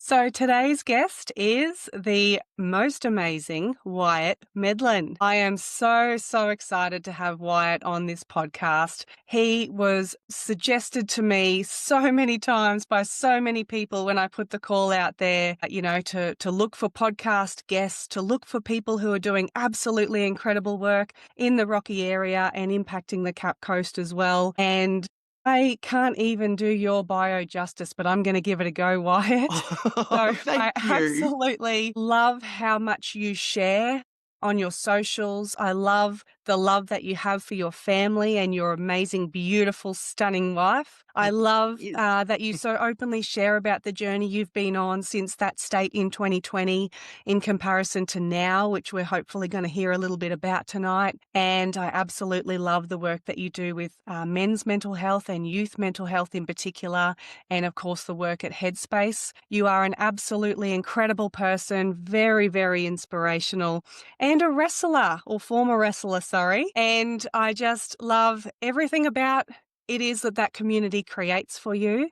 So today's guest is the most amazing Wyatt Medlin. I am so excited to have Wyatt on this podcast. He was suggested to me so many times by so many people when I put the call out there, to look for podcast guests, to look for people who are doing absolutely incredible work in the Rocky area and impacting the Cap Coast as well. And I can't even do your bio justice, but I'm going to give it a go, Wyatt. So Thank I you. absolutely love how much you share on your socials. I love the love that you have for your family and your amazing, beautiful, stunning wife. I love Is that you so openly share about the journey you've been on since that state in 2020 in comparison to now, which we're hopefully going to hear a little bit about tonight. And I absolutely love the work that you do with men's mental health and youth mental health in particular. And of course, the work at Headspace. You are an absolutely incredible person, very inspirational, and a wrestler or former wrestler, sorry. And I just love everything about it is that community creates for you.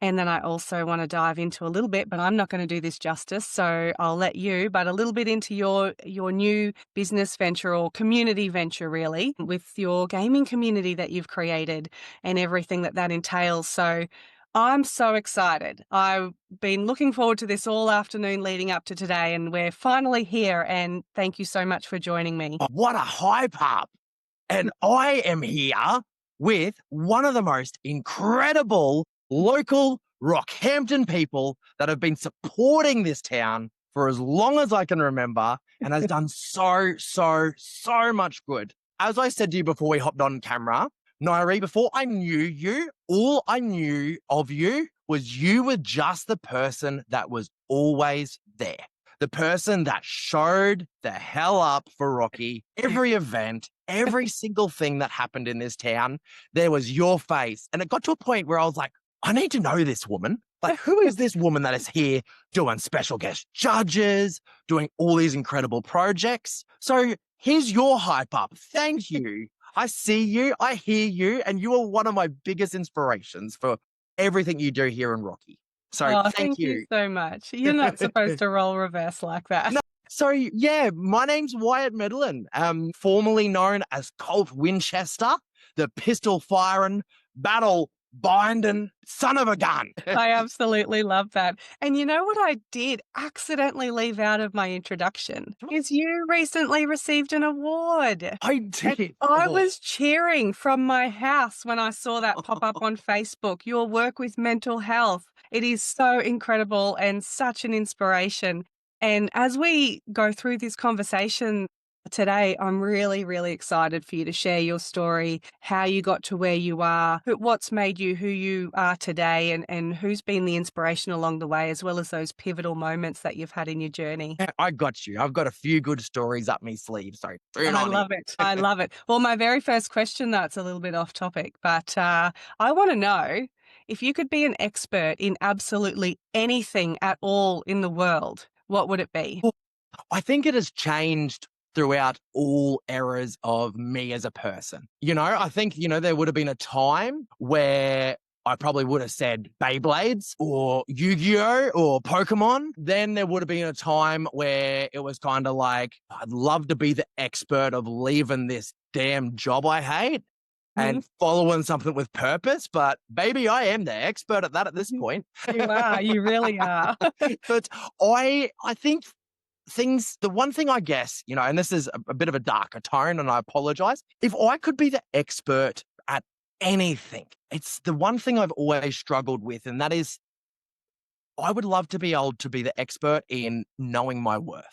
And then I also want to dive into a little bit, but I'm not going to do this justice, so I'll let you, but a little bit into your new business venture or community venture, really, with your gaming community that you've created and everything that entails. So I'm so excited. I've been looking forward to this all afternoon leading up to today, and we're finally here. And thank you so much for joining me. what a hype up. And I am here with one of the most incredible local Rockhampton people that have been supporting this town for as long as I can remember and has done so much good. As I said to you before we hopped on camera, Nyree, before I knew you, all I knew of you were just the person that was always there. The person that showed the hell up for Rocky, every event, every single thing that happened in this town, there was your face. And it got to a point where I was like, I need to know this woman. Like, who is this woman that is here doing special guest judges, doing all these incredible projects? So here's your hype up. Thank you. I see you, I hear you, and you are one of my biggest inspirations for everything you do here in Rocky. So Oh, thank thank you you. so much. You're not supposed to roll reverse like that. No, so yeah, my name's Wyatt Medlin, formerly known as Colt Winchester, the pistol firing, battle binding son of a gun. I absolutely love that. And you know what I did accidentally leave out of my introduction is you recently received an award. I And did. I Oh, was cheering from my house when I saw that pop up on Facebook, your work with mental health. It is so incredible and such an inspiration. And as we go through this conversation today, I'm really excited for you to share your story, how you got to where you are, what's made you who you are today, and who's been the inspiration along the way, as well as those pivotal moments that you've had in your journey. I got you. I've got a few good stories up my sleeve. So turn I on in. love it. I love it. Well, my very first question, though, it's a little bit off topic, but I want to know if you could be an expert in absolutely anything at all in the world, what would it be? Well, I think it has changed throughout all eras of me as a person. I think, there would have been a time where I probably would have said Beyblades or Yu-Gi-Oh or Pokemon. Then there would have been a time where it was kind of like, I'd love to be the expert of leaving this damn job I hate Mhm. and following something with purpose. But baby, I am the expert at that at this point. You are. You really are. But I think the one thing I guess, and this is a bit of a darker tone and I apologize. If I could be the expert at anything, it's the one thing I've always struggled with. And that is, I would love to be able to be the expert in knowing my worth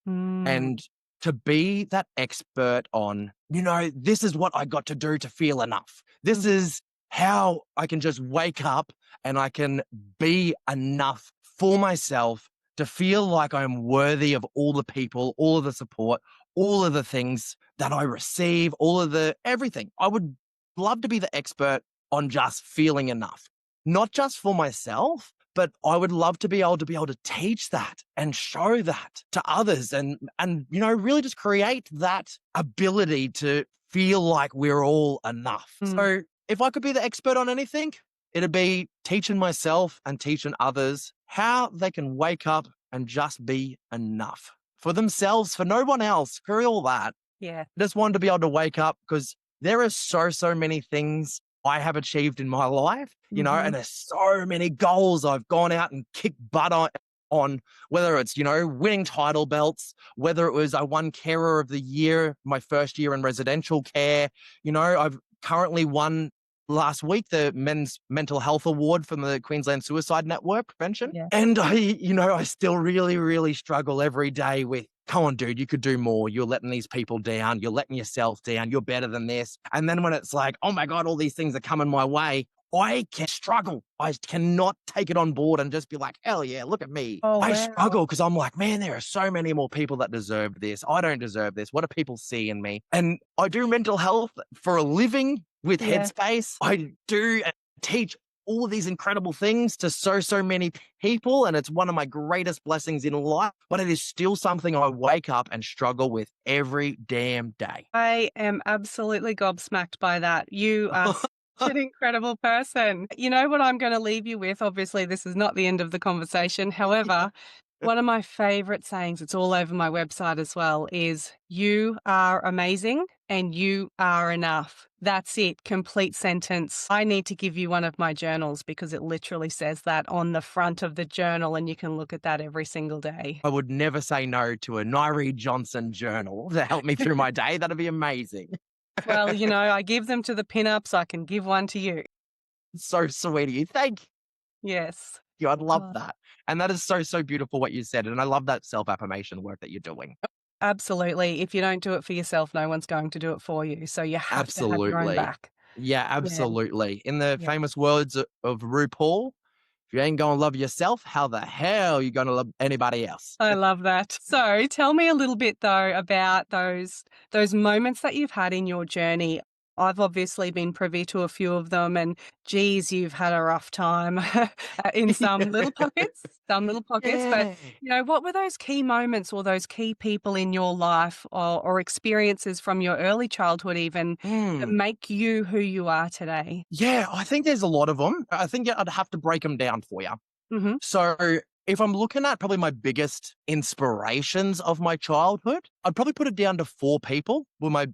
Mm. and to be that expert on, this is what I got to do to feel enough. This is how I can just wake up and I can be enough for myself to feel like I'm worthy of all the people, all of the support, all of the things that I receive, all of the everything. I would love to be the expert on just feeling enough, not just for myself, but I would love to be able to teach that and show that to others and really just create that ability to feel like we're all enough. Mm. So if I could be the expert on anything, it'd be teaching myself and teaching others how they can wake up and just be enough for themselves, for no one else, for all that. Yeah. Just wanted to be able to wake up because there are so many things I have achieved in my life, and there's so many goals I've gone out and kicked butt on, whether it's, winning title belts, whether it was I won Carer of the Year, my first year in residential care. I've currently won last week the Men's Mental Health Award from the Queensland Suicide Network Prevention. Yeah. And I still really, really struggle every day with, come on, dude, you could do more. You're letting these people down. You're letting yourself down. You're better than this. And then when it's like, oh my God, all these things are coming my way, I can struggle. I cannot take it on board and just be like, hell yeah, look at me. Oh, I wow. struggle because I'm like, man, there are so many more people that deserve this. I don't deserve this. What do people see in me? And I do mental health for a living with Yeah. Headspace. I do teach all of these incredible things to so many people. And it's one of my greatest blessings in life, but it is still something I wake up and struggle with every damn day. I am absolutely gobsmacked by that. You are such an incredible person. You know what I'm going to leave you with? Obviously, this is not the end of the conversation. However, one of my favorite sayings, it's all over my website as well, is you are amazing and you are enough. That's it. Complete sentence. I need to give you one of my journals because it literally says that on the front of the journal and you can look at that every single day. I would never say no to a Nyree Johnson journal to help me through my day. That'd be amazing. Well, I give them to the pinups. I can give one to you. So sweet of you. Thank Yes. you. I'd love Oh. that. And that is so beautiful what you said. And I love that self-affirmation work that you're doing. Absolutely. If you don't do it for yourself, no one's going to do it for you. So you have to have your own Absolutely. back. Yeah, Yeah. absolutely. In the Yeah. famous words of RuPaul, if you ain't going to love yourself, how the hell are you going to love anybody else? I love that. So tell me a little bit though about those moments that you've had in your journey. I've obviously been privy to a few of them and geez, you've had a rough time in some little pockets, but Yeah. what were those key moments or those key people in your life or experiences from your early childhood even that Mm. make you who you are today? Yeah, I think there's a lot of them. I think I'd have to break them down for you. Mhm. So if I'm looking at probably my biggest inspirations of my childhood, I'd probably put it down to 4 people were my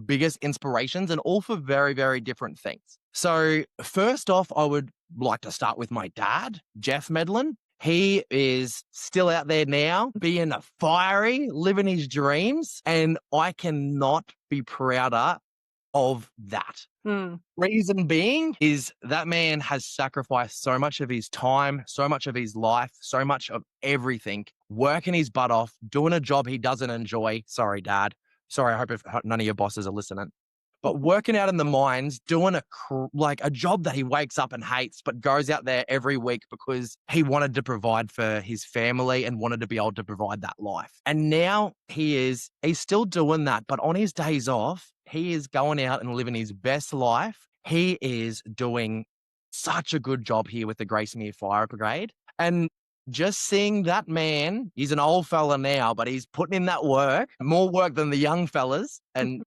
biggest inspirations and all for very different things. So first off, I would like to start with my dad, Jeff Medlin. He is still out there now, being a fiery, living his dreams, and I cannot be prouder of that. Mm. Reason being is that man has sacrificed so much of his time, so much of his life, so much of everything, working his butt off, doing a job he doesn't enjoy. Sorry, Dad. Sorry, I hope none of your bosses are listening. But working out in the mines, doing a job that he wakes up and hates, but goes out there every week because he wanted to provide for his family and wanted to be able to provide that life. And now he's still doing that, but on his days off, he is going out and living his best life. He is doing such a good job here with the Gracemere Fire Brigade. And just seeing that man, he's an old fella now, but he's putting in that work, more work than the young fellas, and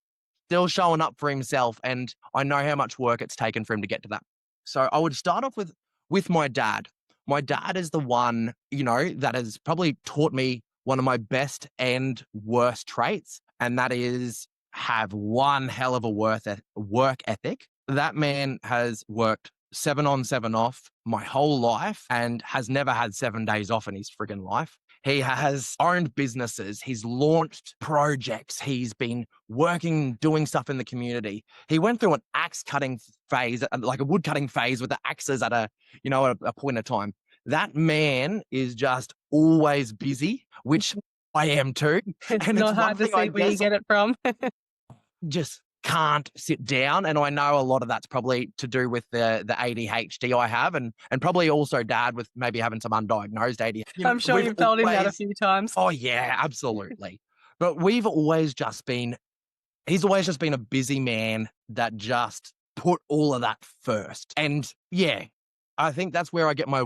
still showing up for himself. And I know how much work it's taken for him to get to that. So I would start off with my dad. My dad is the one, that has probably taught me one of my best and worst traits, and that is have one hell of a work ethic. That man has worked 7 on, 7 off my whole life and has never had 7 days off in his friggin' life. He has owned businesses. He's launched projects. He's been working, doing stuff in the community. He went through an axe cutting phase, like a wood cutting phase with the axes at a point of time. That man is just always busy, which I am too. It's And not it's one hard to thing I see where you guess get it from. just can't sit down. And I know a lot of that's probably to do with the ADHD I have and probably also Dad with maybe having some undiagnosed ADHD. I'm sure you've told him that a few times. Oh yeah, absolutely. But he's always just been a busy man that just put all of that first. And yeah, I think that's where I get my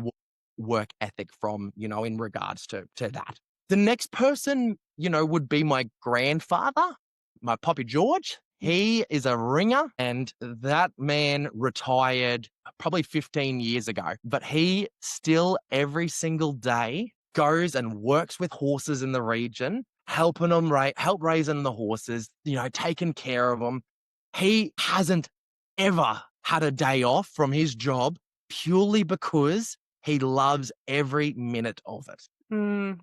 work ethic from, in regards to that. The next person, would be my grandfather, my Poppy George. He is a ringer, and that man retired probably 15 years ago. But he still, every single day, goes and works with horses in the region, helping them help raising the horses, taking care of them. He hasn't ever had a day off from his job purely because he loves every minute of it.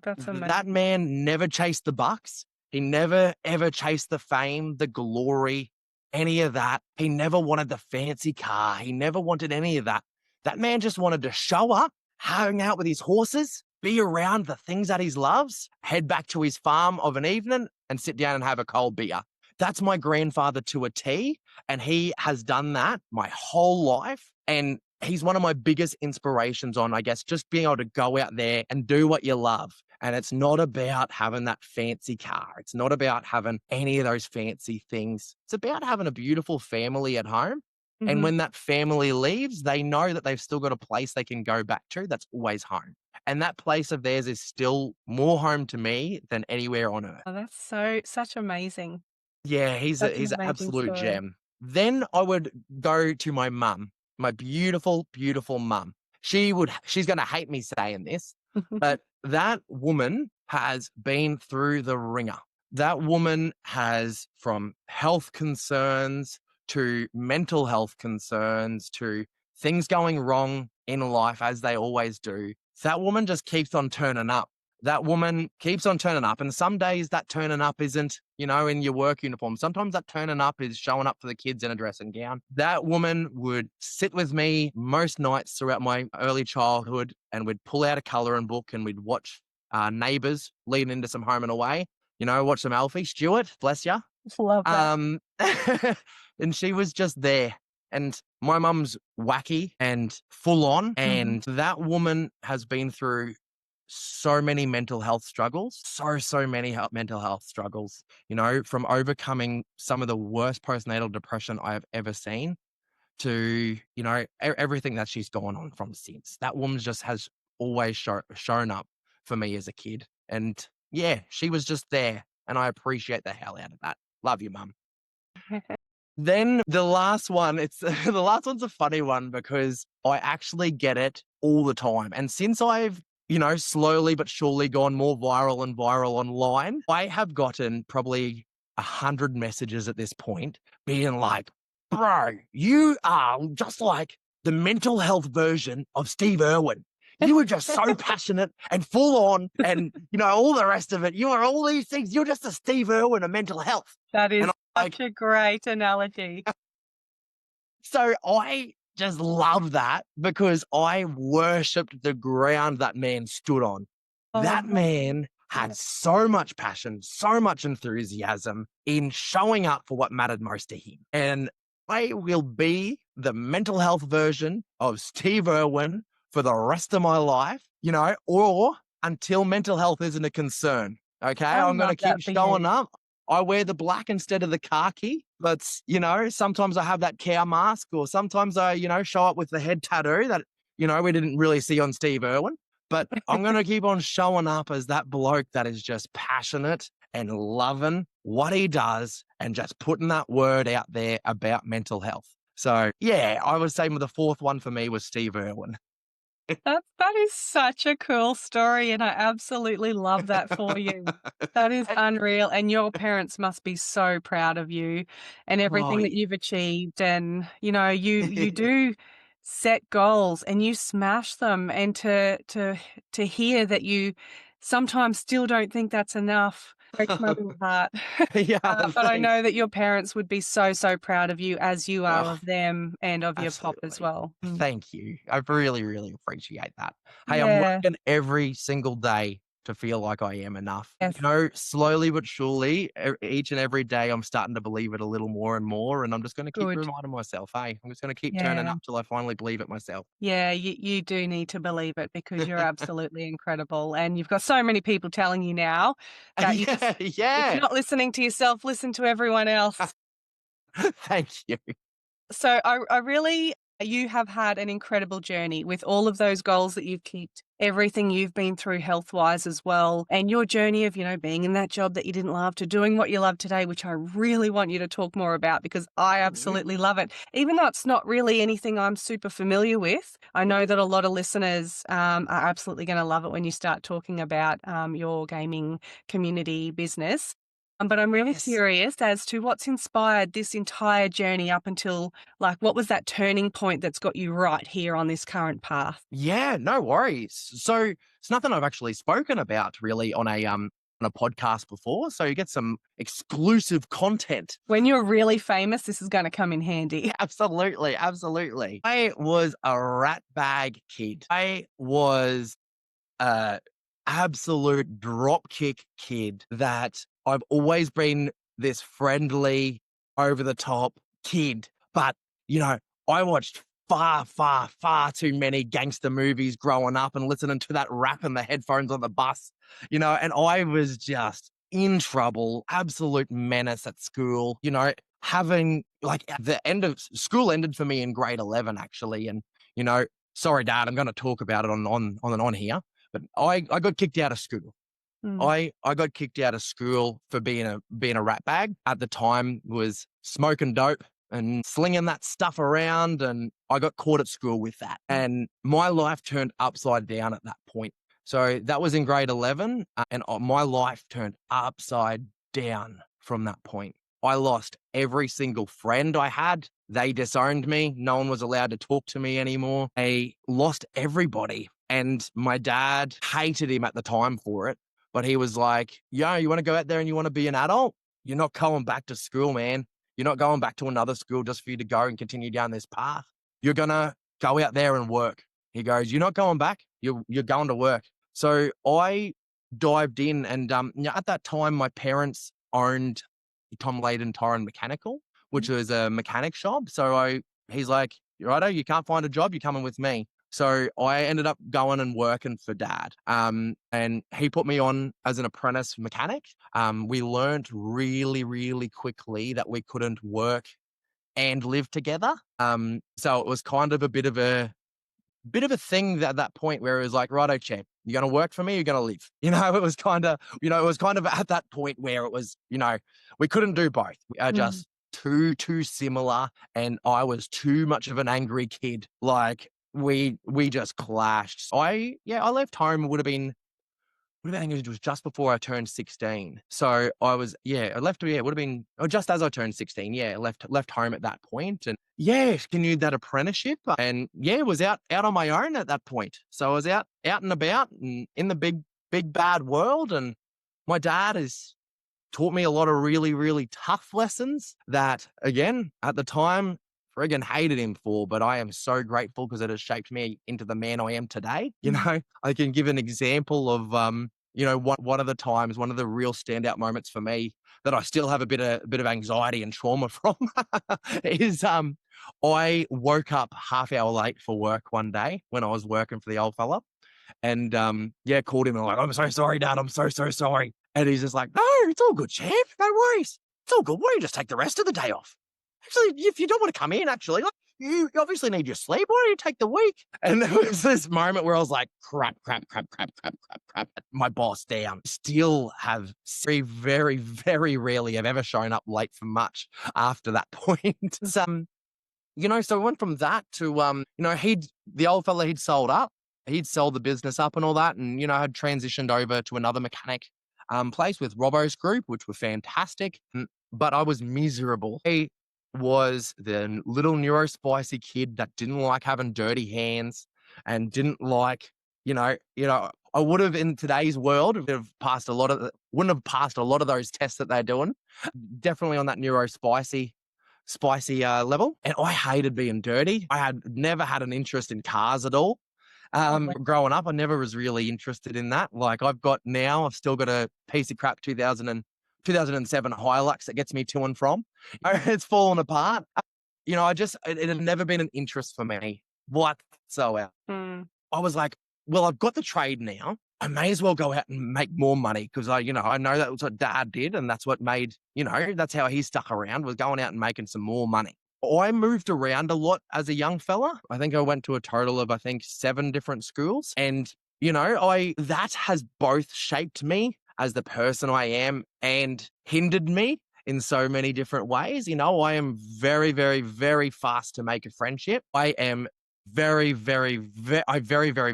That's That amazing. man never chased the bucks. He never ever chased the fame, the glory, any of that. He never wanted the fancy car. He never wanted any of that. That man just wanted to show up, hang out with his horses, be around the things that he loves, head back to his farm of an evening and sit down and have a cold beer. That's my grandfather to a T, and he has done that my whole life. And he's one of my biggest inspirations on, I guess, just being able to go out there and do what you love. And it's not about having that fancy car. It's not about having any of those fancy things. It's about having a beautiful family at home. And Mhm. when that family leaves, they know that they've still got a place they can go back to that's always home. And that place of theirs is still more home to me than anywhere on earth. Oh, that's such amazing. Yeah, Such an he's an amazing absolute story. gem. Then I would go to my mum, my beautiful, beautiful mum. She's gonna hate me saying this, but that woman has been through the ringer. That woman has, from health concerns to mental health concerns to things going wrong in life as they always do. That woman just keeps on turning up. That woman keeps on turning up. And some days that turning up isn't, in your work uniform. Sometimes that turning up is showing up for the kids in a dressing gown. That woman would sit with me most nights throughout my early childhood, and we'd pull out a colouring book and we'd watch Neighbours leading into some Home and Away. Watch some Alfie. Stuart, bless you. Love that. And she was just there. And my mum's wacky and full on. Mhm. And that woman has been through so many mental health struggles, so many mental health struggles, from overcoming some of the worst postnatal depression I have ever seen to, everything that she's gone on from since. That woman just has always shown up for me as a kid. And yeah, she was just there. And I appreciate the hell out of that. Love you, mum. Then the last one, it's the last one's a funny one because I actually get it all the time. And since I've, slowly but surely gone more viral and viral online, I have gotten probably 100 messages at this point being like, bro, you are just like the mental health version of Steve Irwin. You were just so passionate and full on and, all the rest of it. You are all these things. You're just a Steve Irwin of mental health. That And is I'm like, such a great analogy. so I just love that because I worshipped the ground that man stood on. Oh, That man had so much passion, so much enthusiasm in showing up for what mattered most to him. And I will be the mental health version of Steve Irwin for the rest of my life, or until mental health isn't a concern. Okay. I I'm going to love keep that for showing you. up. I wear the black instead of the khaki, but sometimes I have that cow mask, or sometimes I, show up with the head tattoo that, we didn't really see on Steve Irwin. But I'm going to keep on showing up as that bloke that is just passionate and loving what he does and just putting that word out there about mental health. So, yeah, I would say the fourth one for me was Steve Irwin. That is such a cool story, and I absolutely love that for you. That is unreal, and your parents must be so proud of you and Oh, everything that yeah. you've achieved, and, you do set goals and you smash them, and to hear that you sometimes still don't think that's enough breaks my little heart. Yeah, But I thanks. know that your parents would be so proud of you as you are Oh, of them and of your pop as absolutely. well. Mm. Thank you. I really, really appreciate that. Hey, I'm Yeah. working every single day to feel like I am enough. Yes. Slowly but surely, each and every day, I'm starting to believe it a little more and more. And I'm just going to keep Good. reminding myself, hey, I'm just going to keep turning Yeah. up till I finally believe it myself. Yeah, you do need to believe it because you're absolutely incredible, and you've got so many people telling you now that you just Yeah, if you're yeah. not listening to yourself, listen to everyone else. Thank you. So I really You have had an incredible journey with all of those goals that you've kept, everything you've been through health-wise as well, and your journey of, being in that job that you didn't love to doing what you love today, which I really want you to talk more about because I absolutely love it. Even though it's not really anything I'm super familiar with, I know that a lot of listeners are absolutely going to love it when you start talking about your gaming community business. But I'm really Yes. curious as to what's inspired this entire journey up until, like, what was that turning point that's got you right here on this current path? Yeah, no worries. So it's nothing I've actually spoken about really on a podcast before. So you get some exclusive content. When you're really famous, this is going to come in handy. Absolutely, absolutely. I was a rat bag kid. I was a absolute dropkick kid that I've always been this friendly, over the top kid. But, I watched far, far, far too many gangster movies growing up and listening to that rap in the headphones on the bus, and I was just in trouble, absolute menace at school, having like the end of school ended for me in grade 11, actually. And, you know, sorry, Dad, I'm going to talk about it on here, but I got kicked out of school. Mm. I got kicked out of school for being a rat bag. At the time, was smoking dope and slinging that stuff around, and I got caught at school with that. And my life turned upside down at that point. So that was in grade 11, and my life turned upside down from that point. I lost every single friend I had. They disowned me. No one was allowed to talk to me anymore. I lost everybody. And my dad hated him at the time for it. But he was like, yo, you want to go out there and you want to be an adult? You're not going back to school, man. You're not going back to another school just for you to go and continue down this path. You're going to go out there and work. He goes, you're not going back. You're going to work. So I dived in, and at that time, my parents owned Tom Layden Tire and Mechanical, which was a mechanic shop. So he's like, righto, you can't find a job, you're coming with me. So I ended up going and working for Dad. And he put me on as an apprentice mechanic. We learned really, really quickly that we couldn't work and live together. So it was kind of a bit of a thing at that point where it was like, righto, champ, you're going to work for me, you're going to live. It was kind of, at that point where it was, we couldn't do both. We are just too similar. And I was too much of an angry kid. Like, we just clashed. I left home. I think it was just before I turned 16. So I was, I left, it would have been just as I turned 16. Yeah, left home at that point, and continued that apprenticeship, and was out on my own at that point. So I was out and about and in the big bad world, and my dad has taught me a lot of really, really tough lessons that, again, at the time, friggin' hated him for, but I am so grateful because it has shaped me into the man I am today. I can give an example of, one of the times, one of the real standout moments for me that I still have a bit of anxiety and trauma from is, I woke up half hour late for work one day when I was working for the old fella, and called him and I'm like, I'm so sorry, Dad. I'm so sorry. And he's just like, no, it's all good, champ. No worries. It's all good. Why don't you just take the rest of the day off? Actually, if you don't want to come in, actually, like, you obviously need your sleep. Why don't you take the week? And there was this moment where I was like, crap. My boss down. Still have very, very, very rarely have ever shown up late for much after that point. So it went from that to, the old fella, he'd sold up. He'd sold the business up and all that, and, had transitioned over to another mechanic place with Robbo's Group, which were fantastic. But I was miserable. He was the little neurospicy kid that didn't like having dirty hands and didn't like, I would have, in today's world, wouldn't have passed a lot of those tests that they're doing. Definitely on that neurospicy level. And I hated being dirty. I had never had an interest in cars at all. Growing up, I never was really interested in that. Like I've still got a piece of crap 2007 Hilux that gets me to and from. It's fallen apart. It had never been an interest for me whatsoever. I was like, well, I've got the trade now. I may as well go out and make more money because I know that was what Dad did, and that's what made, that's how he stuck around, was going out and making some more money. I moved around a lot as a young fella. I think I went to a total of, 7 different schools. And, that has both shaped me as the person I am and hindered me in so many different ways. I am very, very, very fast to make a friendship. I am I very, very,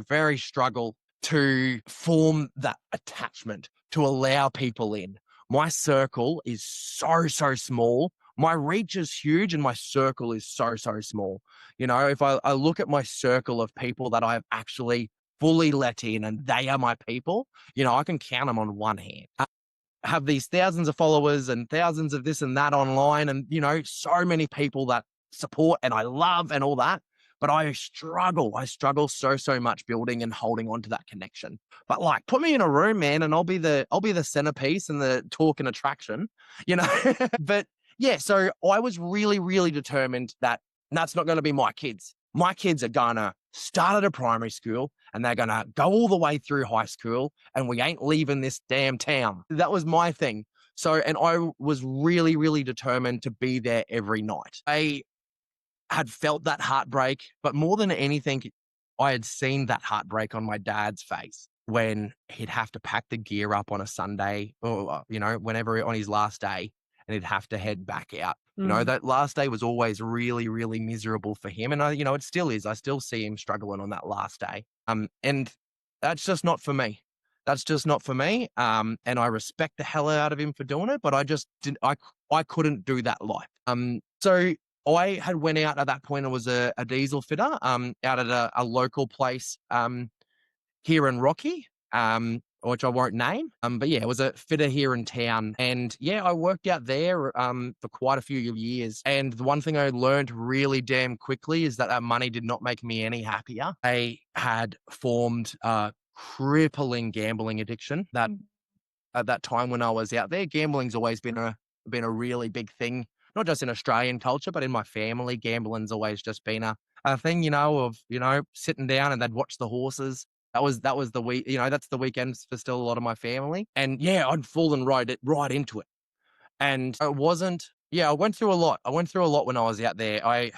very struggle to form that attachment, to allow people in. My circle is so, so small. My reach is huge and my circle is so, so small. If I look at my circle of people that I've actually fully let in and they are my people, I can count them on one hand. I have these thousands of followers and thousands of this and that online and, so many people that support and I love and all that. But I struggle so, so much building and holding on to that connection. But like, put me in a room, man, and I'll be the centerpiece and the talk and attraction, you know. But yeah, so I was really, really determined that that's not going to be my kids. My kids are gonna start at a primary school and they're gonna go all the way through high school, and we ain't leaving this damn town. That was my thing. So, and I was really, really determined to be there every night. I had felt that heartbreak, but more than anything, I had seen that heartbreak on my dad's face when he'd have to pack the gear up on a Sunday or, whenever on his last day, and he'd have to head back out. That last day was always really, really miserable for him. And it still is. I still see him struggling on that last day. And that's just not for me. That's just not for me. And I respect the hell out of him for doing it, but I just didn't, I couldn't do that life. So I had went out at that point. I was a diesel fitter out at a local place here in Rocky, which I won't name. But yeah, it was a fitter here in town. And yeah, I worked out there for quite a few years. And the one thing I learned really damn quickly is that money did not make me any happier. I had formed a crippling gambling addiction that at that time when I was out there. Gambling's always been a really big thing, not just in Australian culture, but in my family. Gambling's always just been a thing, of sitting down and they'd watch the horses. That was the week, that's the weekends for still a lot of my family. And yeah, I'd fallen right into it. And it wasn't, I went through a lot. I went through a lot when I was out there. I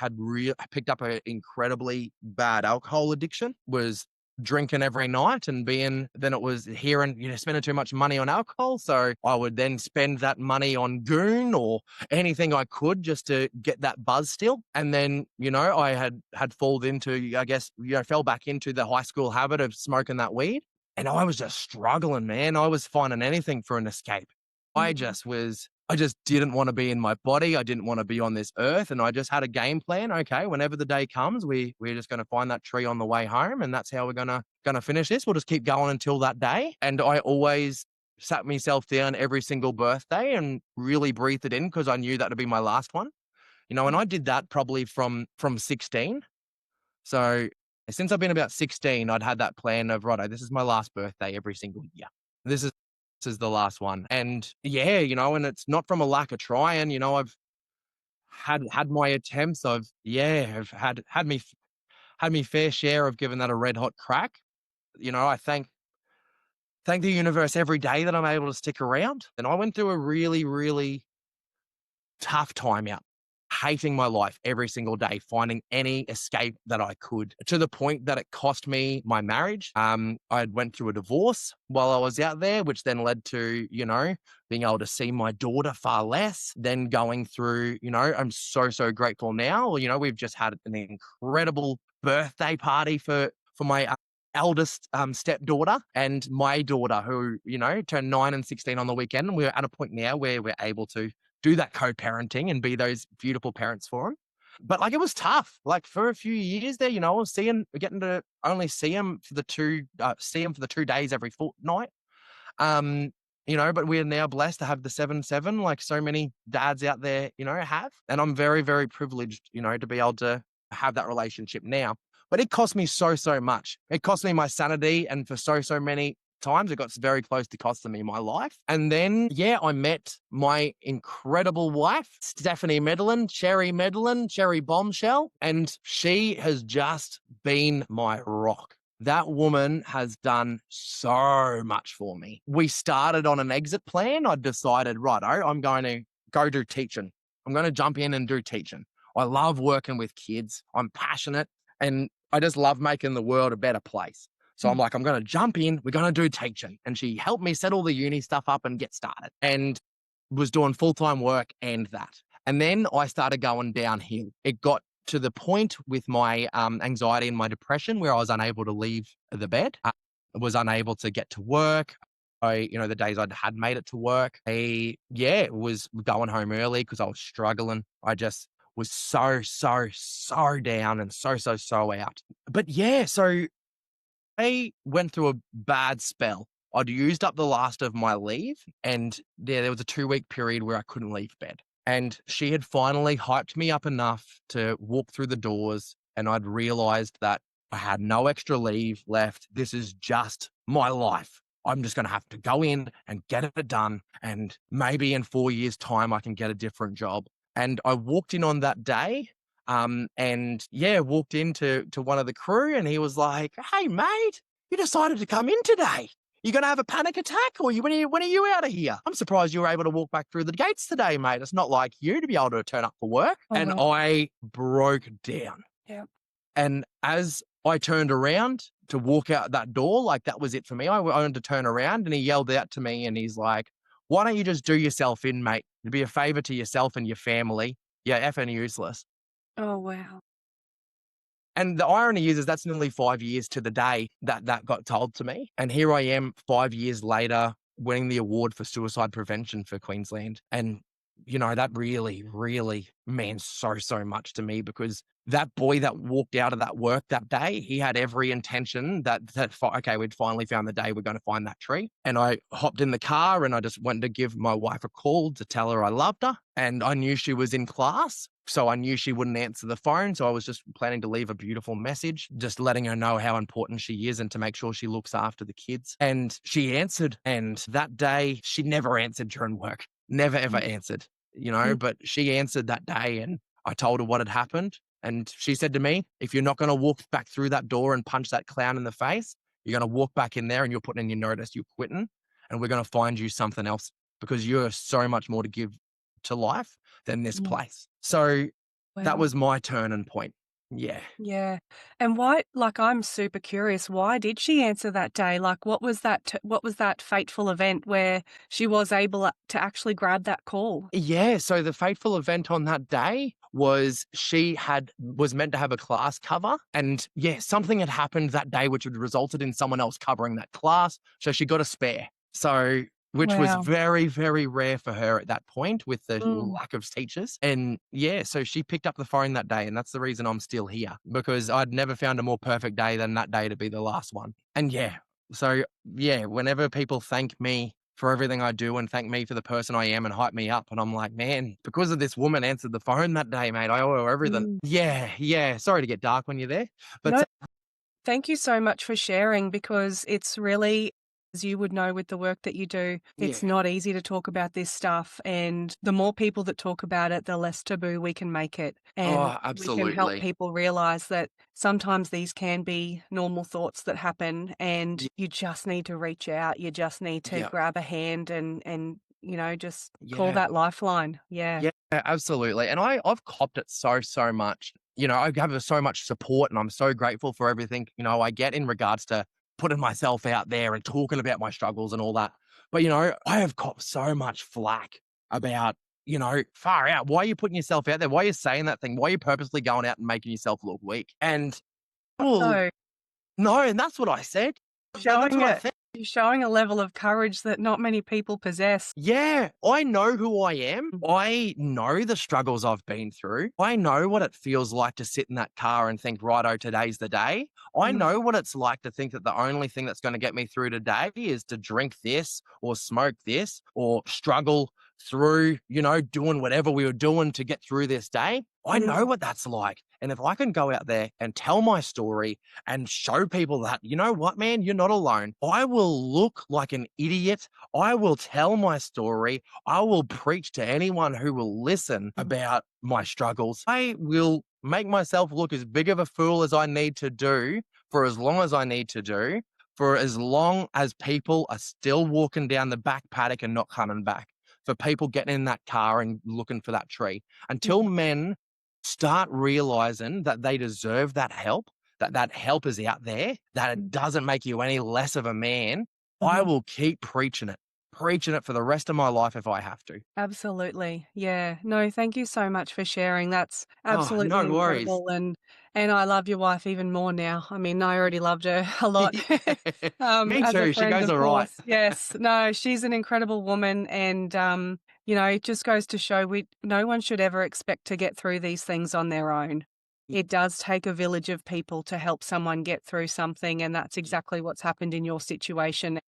picked up an incredibly bad alcohol addiction, was drinking every night and then it was hearing, spending too much money on alcohol. So I would then spend that money on goon or anything I could just to get that buzz still. And then, I had fallen into, I guess, fell back into the high school habit of smoking that weed. And I was just struggling, man. I was finding anything for an escape. I just didn't want to be in my body. I didn't want to be on this earth. And I just had a game plan. Okay, whenever the day comes, we're just going to find that tree on the way home. And that's how we're going to finish this. We'll just keep going until that day. And I always sat myself down every single birthday and really breathed it in because I knew that would be my last one. And I did that probably from 16. So since I've been about 16, I'd had that plan of, righto, this is my last birthday every single year. This is the last one. And yeah, and it's not from a lack of trying, I've had my attempts. I've had me fair share of giving that a red hot crack. I thank the universe every day that I'm able to stick around. And I went through a really, really tough time out, hating my life every single day, finding any escape that I could, to the point that it cost me my marriage. I went through a divorce while I was out there, which then led to, being able to see my daughter far less, then going through, I'm so, so grateful now. We've just had an incredible birthday party for my eldest stepdaughter and my daughter who, turned 9 and 16 on the weekend. And we're at a point now where we're able to do that co-parenting and be those beautiful parents for them. But like, it was tough. Like for a few years there, I was getting to only see him for the 2 days every fortnight. But we're now blessed to have the 7/7, like so many dads out there, have. And I'm very, very privileged, to be able to have that relationship now. But it cost me so, so much. It cost me my sanity, and for so, so many times it got very close to costing me my life. And then, I met my incredible wife, Stephanie Medlin, Cherry Bombshell, and she has just been my rock. That woman has done so much for me. We started on an exit plan. I decided, righto, I'm going to go do teaching. I'm going to jump in and do teaching. I love working with kids. I'm passionate and I just love making the world a better place. So I'm Mm. like, I'm going to jump in. We're going to do teaching. And she helped me set all the uni stuff up and get started and was doing full-time work and that. And then I started going downhill. It got to the point with my anxiety and my depression where I was unable to leave the bed. I was unable to get to work. The days I had made it to work, was going home early because I was struggling. I just was so down and so out. But yeah, so I went through a bad spell. I'd used up the last of my leave, and there was a 2-week period where I couldn't leave bed. And she had finally hyped me up enough to walk through the doors, and I'd realized that I had no extra leave left. This is just my life. I'm just going to have to go in and get it done. And maybe in 4 years' time, I can get a different job. And I walked in on that day walked into one of the crew and he was like, "Hey, mate, you decided to come in today. You going to have a panic attack or when are you out of here? I'm surprised you were able to walk back through the gates today, mate. It's not like you to be able to turn up for work." Oh, And wow. I broke down. Yeah. And as I turned around to walk out that door, like that was it for me. I wanted to turn around and he yelled out to me and he's like, "Why don't you just do yourself in, mate? It'd be a favor to yourself and your family. Yeah, effing useless." Oh, wow. And the irony is that's nearly 5 years to the day that that got told to me. And here I am 5 years later winning the award for suicide prevention for Queensland. And, that really, really means so much to me because that boy that walked out of that work that day, he had every intention okay, we'd finally found the day we're going to find that tree. And I hopped in the car and I just went to give my wife a call to tell her I loved her. And I knew she was in class. So I knew she wouldn't answer the phone. So I was just planning to leave a beautiful message, just letting her know how important she is and to make sure she looks after the kids. And she answered. And that day, she never answered during work, never ever Mm. answered, Mm. but she answered that day and I told her what had happened. And she said to me, "If you're not going to walk back through that door and punch that clown in the face, you're going to walk back in there and you're putting in your notice, you're quitting, and we're going to find you something else because you're so much more to give to life than this Mm. place." So that Wow. was my turning point. Yeah. Yeah. And why, like, I'm super curious, why did she answer that day? Like, what was that fateful event where she was able to actually grab that call? Yeah. So the fateful event on that day was was meant to have a class cover. And yeah, something had happened that day which had resulted in someone else covering that class. So she got a spare. So which was Wow. very, very rare for her at that point with the Mm. lack of teachers. And yeah, so she picked up the phone that day. And that's the reason I'm still here because I'd never found a more perfect day than that day to be the last one. And yeah, whenever people thank me for everything I do and thank me for the person I am and hype me up. And I'm like, man, because of this woman answered the phone that day, mate, I owe her everything. Mm. Yeah. Sorry to get dark when you're there. But No, thank you so much for sharing because it's really, as you would know with the work that you do, it's yeah. not easy to talk about this stuff. And the more people that talk about it, the less taboo we can make it. And Oh, we can help absolutely. people realize that sometimes these can be normal thoughts that happen and Y- you just need to reach out. You just need to Yeah. grab a hand and just call Yeah. that lifeline. Yeah. Yeah, absolutely. And I've copped it so much. I have so much support and I'm so grateful for everything, I get in regards to putting myself out there and talking about my struggles and all that. But, I have copped so much flack about, far out. Why are you putting yourself out there? Why are you saying that thing? Why are you purposely going out and making yourself look weak? And, well, So no, and that's what I said. That's showing what I it, think. you're showing a level of courage that not many people possess. Yeah, I know who I am. Mm. I know the struggles I've been through. I know what it feels like to sit in that car and think, righto, today's the day. I Mm. know what it's like to think that the only thing that's going to get me through today is to drink this or smoke this or struggle through, doing whatever we were doing to get through this day. I know Mm. what that's like. And if I can go out there and tell my story and show people that, you know what, man, you're not alone. I will look like an idiot. I will tell my story. I will preach to anyone who will listen Mm. about my struggles. I will make myself look as big of a fool as I need to do for as long as I need to do, for as long as people are still walking down the back paddock and not coming back, for people getting in that car and looking for that tree. Until Mm. men start realizing that they deserve that help, that that help is out there, that it doesn't make you any less of a man, I Mhm. will keep preaching it for the rest of my life if I have to. Absolutely. Yeah. No, thank you so much for sharing. That's Oh, absolutely no worries. incredible, and I love your wife even more now. I mean, I already loved her a lot, Yeah. Me as a too. She friend, goes of all right. course. Yes. No, she's an incredible woman, and, it just goes to show no one should ever expect to get through these things on their own. It does take a village of people to help someone get through something, and that's exactly what's happened in your situation.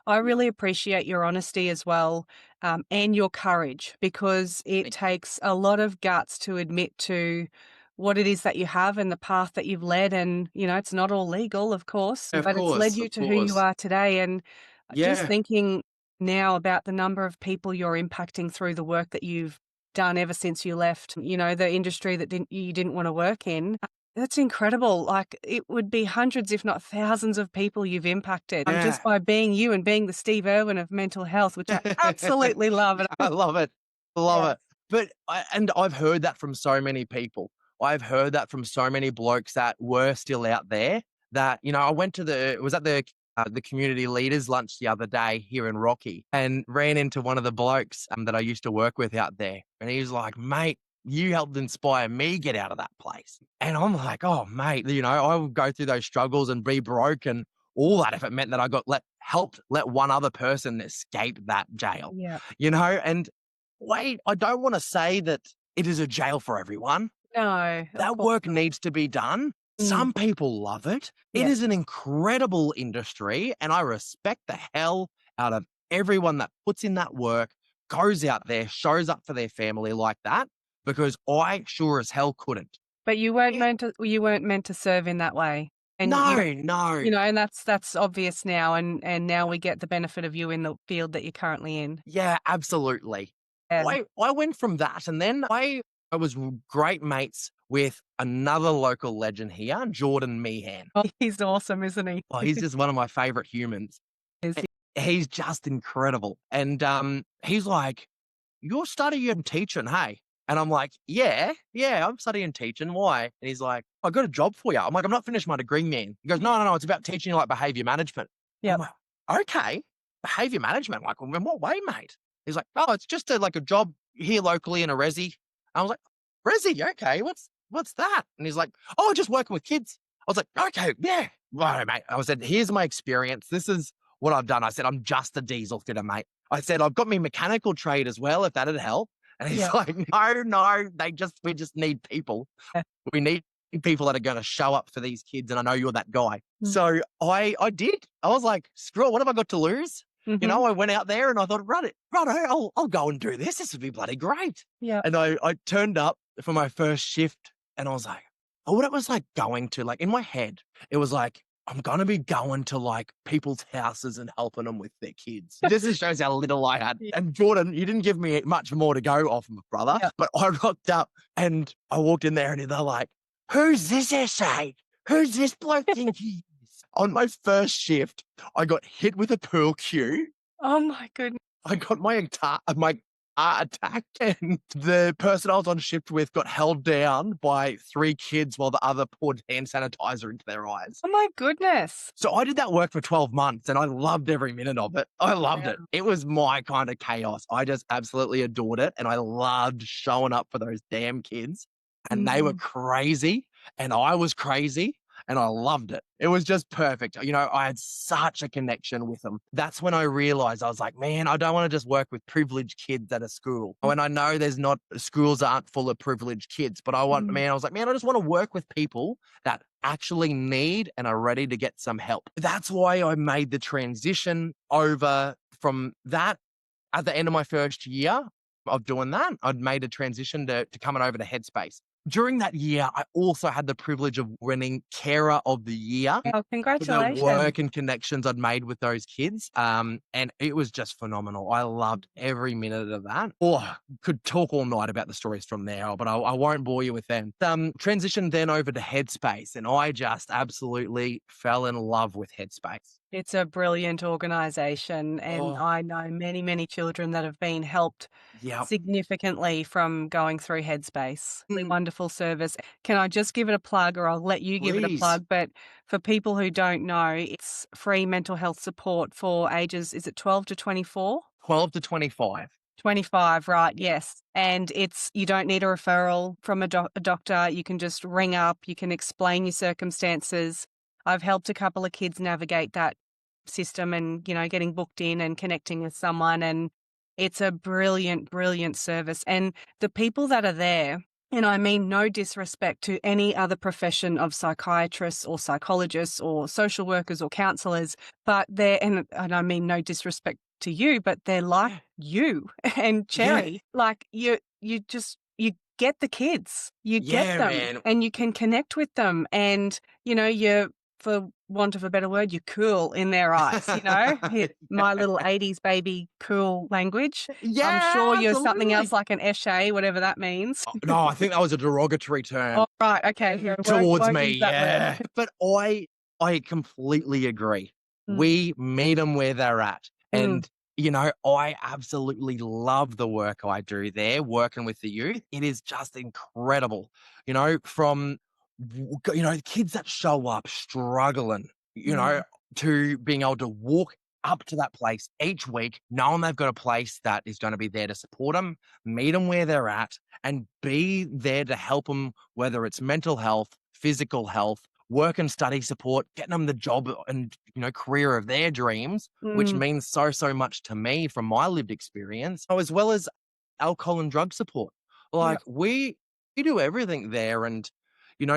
I really appreciate your honesty as well, and your courage, because it takes a lot of guts to admit to what it is that you have and the path that you've led. And, it's not all legal, of course, Of but it's led course, you of to who you course. are today. And just Yeah, thinking now about the number of people you're impacting through the work that you've done ever since you left, the industry that you didn't want to work in. That's incredible. Like, it would be hundreds, if not thousands of people you've impacted, yeah. just by being you and being the Steve Irwin of mental health, which I absolutely love. I love it. Yeah. Love it. But I've heard that from so many people. I've heard that from so many blokes that were still out there that, I went to it was at the community leaders lunch the other day here in Rocky and ran into one of the blokes that I used to work with out there. And he was like, mate, you helped inspire me get out of that place. And I'm like, oh, mate, I would go through those struggles and be broke and all that if it meant that I got helped let one other person escape that jail, Yeah. and wait, I don't want to say that it is a jail for everyone. No, of That course work not. needs to be done. Mm, Some people love it. It yeah. is an incredible industry, and I respect the hell out of everyone that puts in that work, goes out there, shows up for their family like that, because I sure as hell couldn't. But Yeah. you weren't meant to serve in that way. And No, no. and that's obvious now, and now we get the benefit of you in the field that you're currently in. Yeah, absolutely. Yeah. I went from that, and then I was great mates with another local legend here, Jordan Meehan. Oh, he's awesome, isn't he? Oh, he's just one of my favorite humans. Is Eh, he? he's just incredible, and, he's like, "You're studying teaching, hey?" And I'm like, "Yeah, yeah, I'm studying teaching. Why?" And he's like, "I got a job for you." I'm like, "I'm not finished my degree, man." He goes, "No, no, no, it's about teaching you, like, behavior management." I'm Yep. like, "Okay, behavior management? Like, in what way, mate?" He's like, "Oh, it's just like a job here locally in a resi." I was like, "Resi? Okay, what's that?" And he's like, "Oh, just working with kids." I was like, "Okay, yeah, right, mate." I said, "Here's my experience. This is what I've done." I said, "I'm just a diesel fitter, mate." I said, "I've got me mechanical trade as well, if that'd help." And he's Yep. like, "No, no, we just need people. Yeah. We need people that are gonna show up for these kids, and I know you're that guy." Mm. So I did. I was like, "Screw it, what have I got to lose?" Mhm. I went out there and I thought, righto, I'll go and do this. This would be bloody great." Yep. And I turned up for my first shift and I was like, what it was like going to, like, in my head, it was like, I'm gonna be going to, like, people's houses and helping them with their kids. This just shows how little I had. Yeah. And Jordan, you didn't give me much more to go off, brother. Yep. But I rocked up and I walked in there and they're like, "Who's this essay? Who's this bloke think he is?" On my first shift, I got hit with a pool cue. Oh my goodness. I got my car attacked, and the person I was on shift with got held down by 3 kids while the other poured hand sanitizer into their eyes. Oh my goodness. So I did that work for 12 months and I loved every minute of it. I loved Wow. it. It was my kind of chaos. I just absolutely adored it, and I loved showing up for those damn kids, and they were Mm. crazy and I was crazy and I loved it. It was just perfect. I had such a connection with them. That's when I realized, I was like, man, I don't want to just work with privileged kids at a school. And I know schools aren't full of privileged kids, but Mm. I was like, man, I just want to work with people that actually need and are ready to get some help. That's why I made the transition over from that at the end of my first year of doing that. I'd made a transition to coming over to Headspace. During that year, I also had the privilege of winning Carer of the Year Oh, for the congratulations. work and connections I'd made with those kids. And it was just phenomenal. I loved every minute of that. Oh, could talk all night about the stories from there, but I won't bore you with them. Transitioned then over to Headspace, and I just absolutely fell in love with Headspace. It's a brilliant organisation, and Oh, I know many, many children that have been helped yeah. significantly from going through Headspace. Really Mm, wonderful service. Can I just give it a plug, or I'll let you give it a please. plug? But for people who don't know, it's free mental health support for ages, is it 12 to 24? 12 to 25. 25, right, Yeah. yes. And it's you don't need a referral from a doctor. You can just ring up, you can explain your circumstances. I've helped a couple of kids navigate that system and, getting booked in and connecting with someone. And it's a brilliant, brilliant service. And the people that are there, and I mean no disrespect to any other profession of psychiatrists or psychologists or social workers or counselors, but and I mean no disrespect to you, but they're like Yeah. you and Yeah. Cherry. Like you get the kids, you get Yeah, them man. and you can connect with them and, you're, for want of a better word, you're cool in their eyes, my little 80s baby cool language. I'm Yeah, sure you're something else absolutely. like an esche, whatever that means. No, I think that was a derogatory term Oh, right, okay, yeah, towards won't me. use that word. Yeah. But I completely agree. Mm, We meet them where they're at. mm, And, I absolutely love the work I do there, working with the youth. It is just incredible, from, kids that show up struggling, mm, to being able to walk up to that place each week, knowing they've got a place that is going to be there to support them, meet them where they're at, and be there to help them, whether it's mental health, physical health, work and study support, getting them the job and career of their dreams, which mm, means so so much to me from my lived experience, as well as alcohol and drug support. yeah, Like we do everything there, and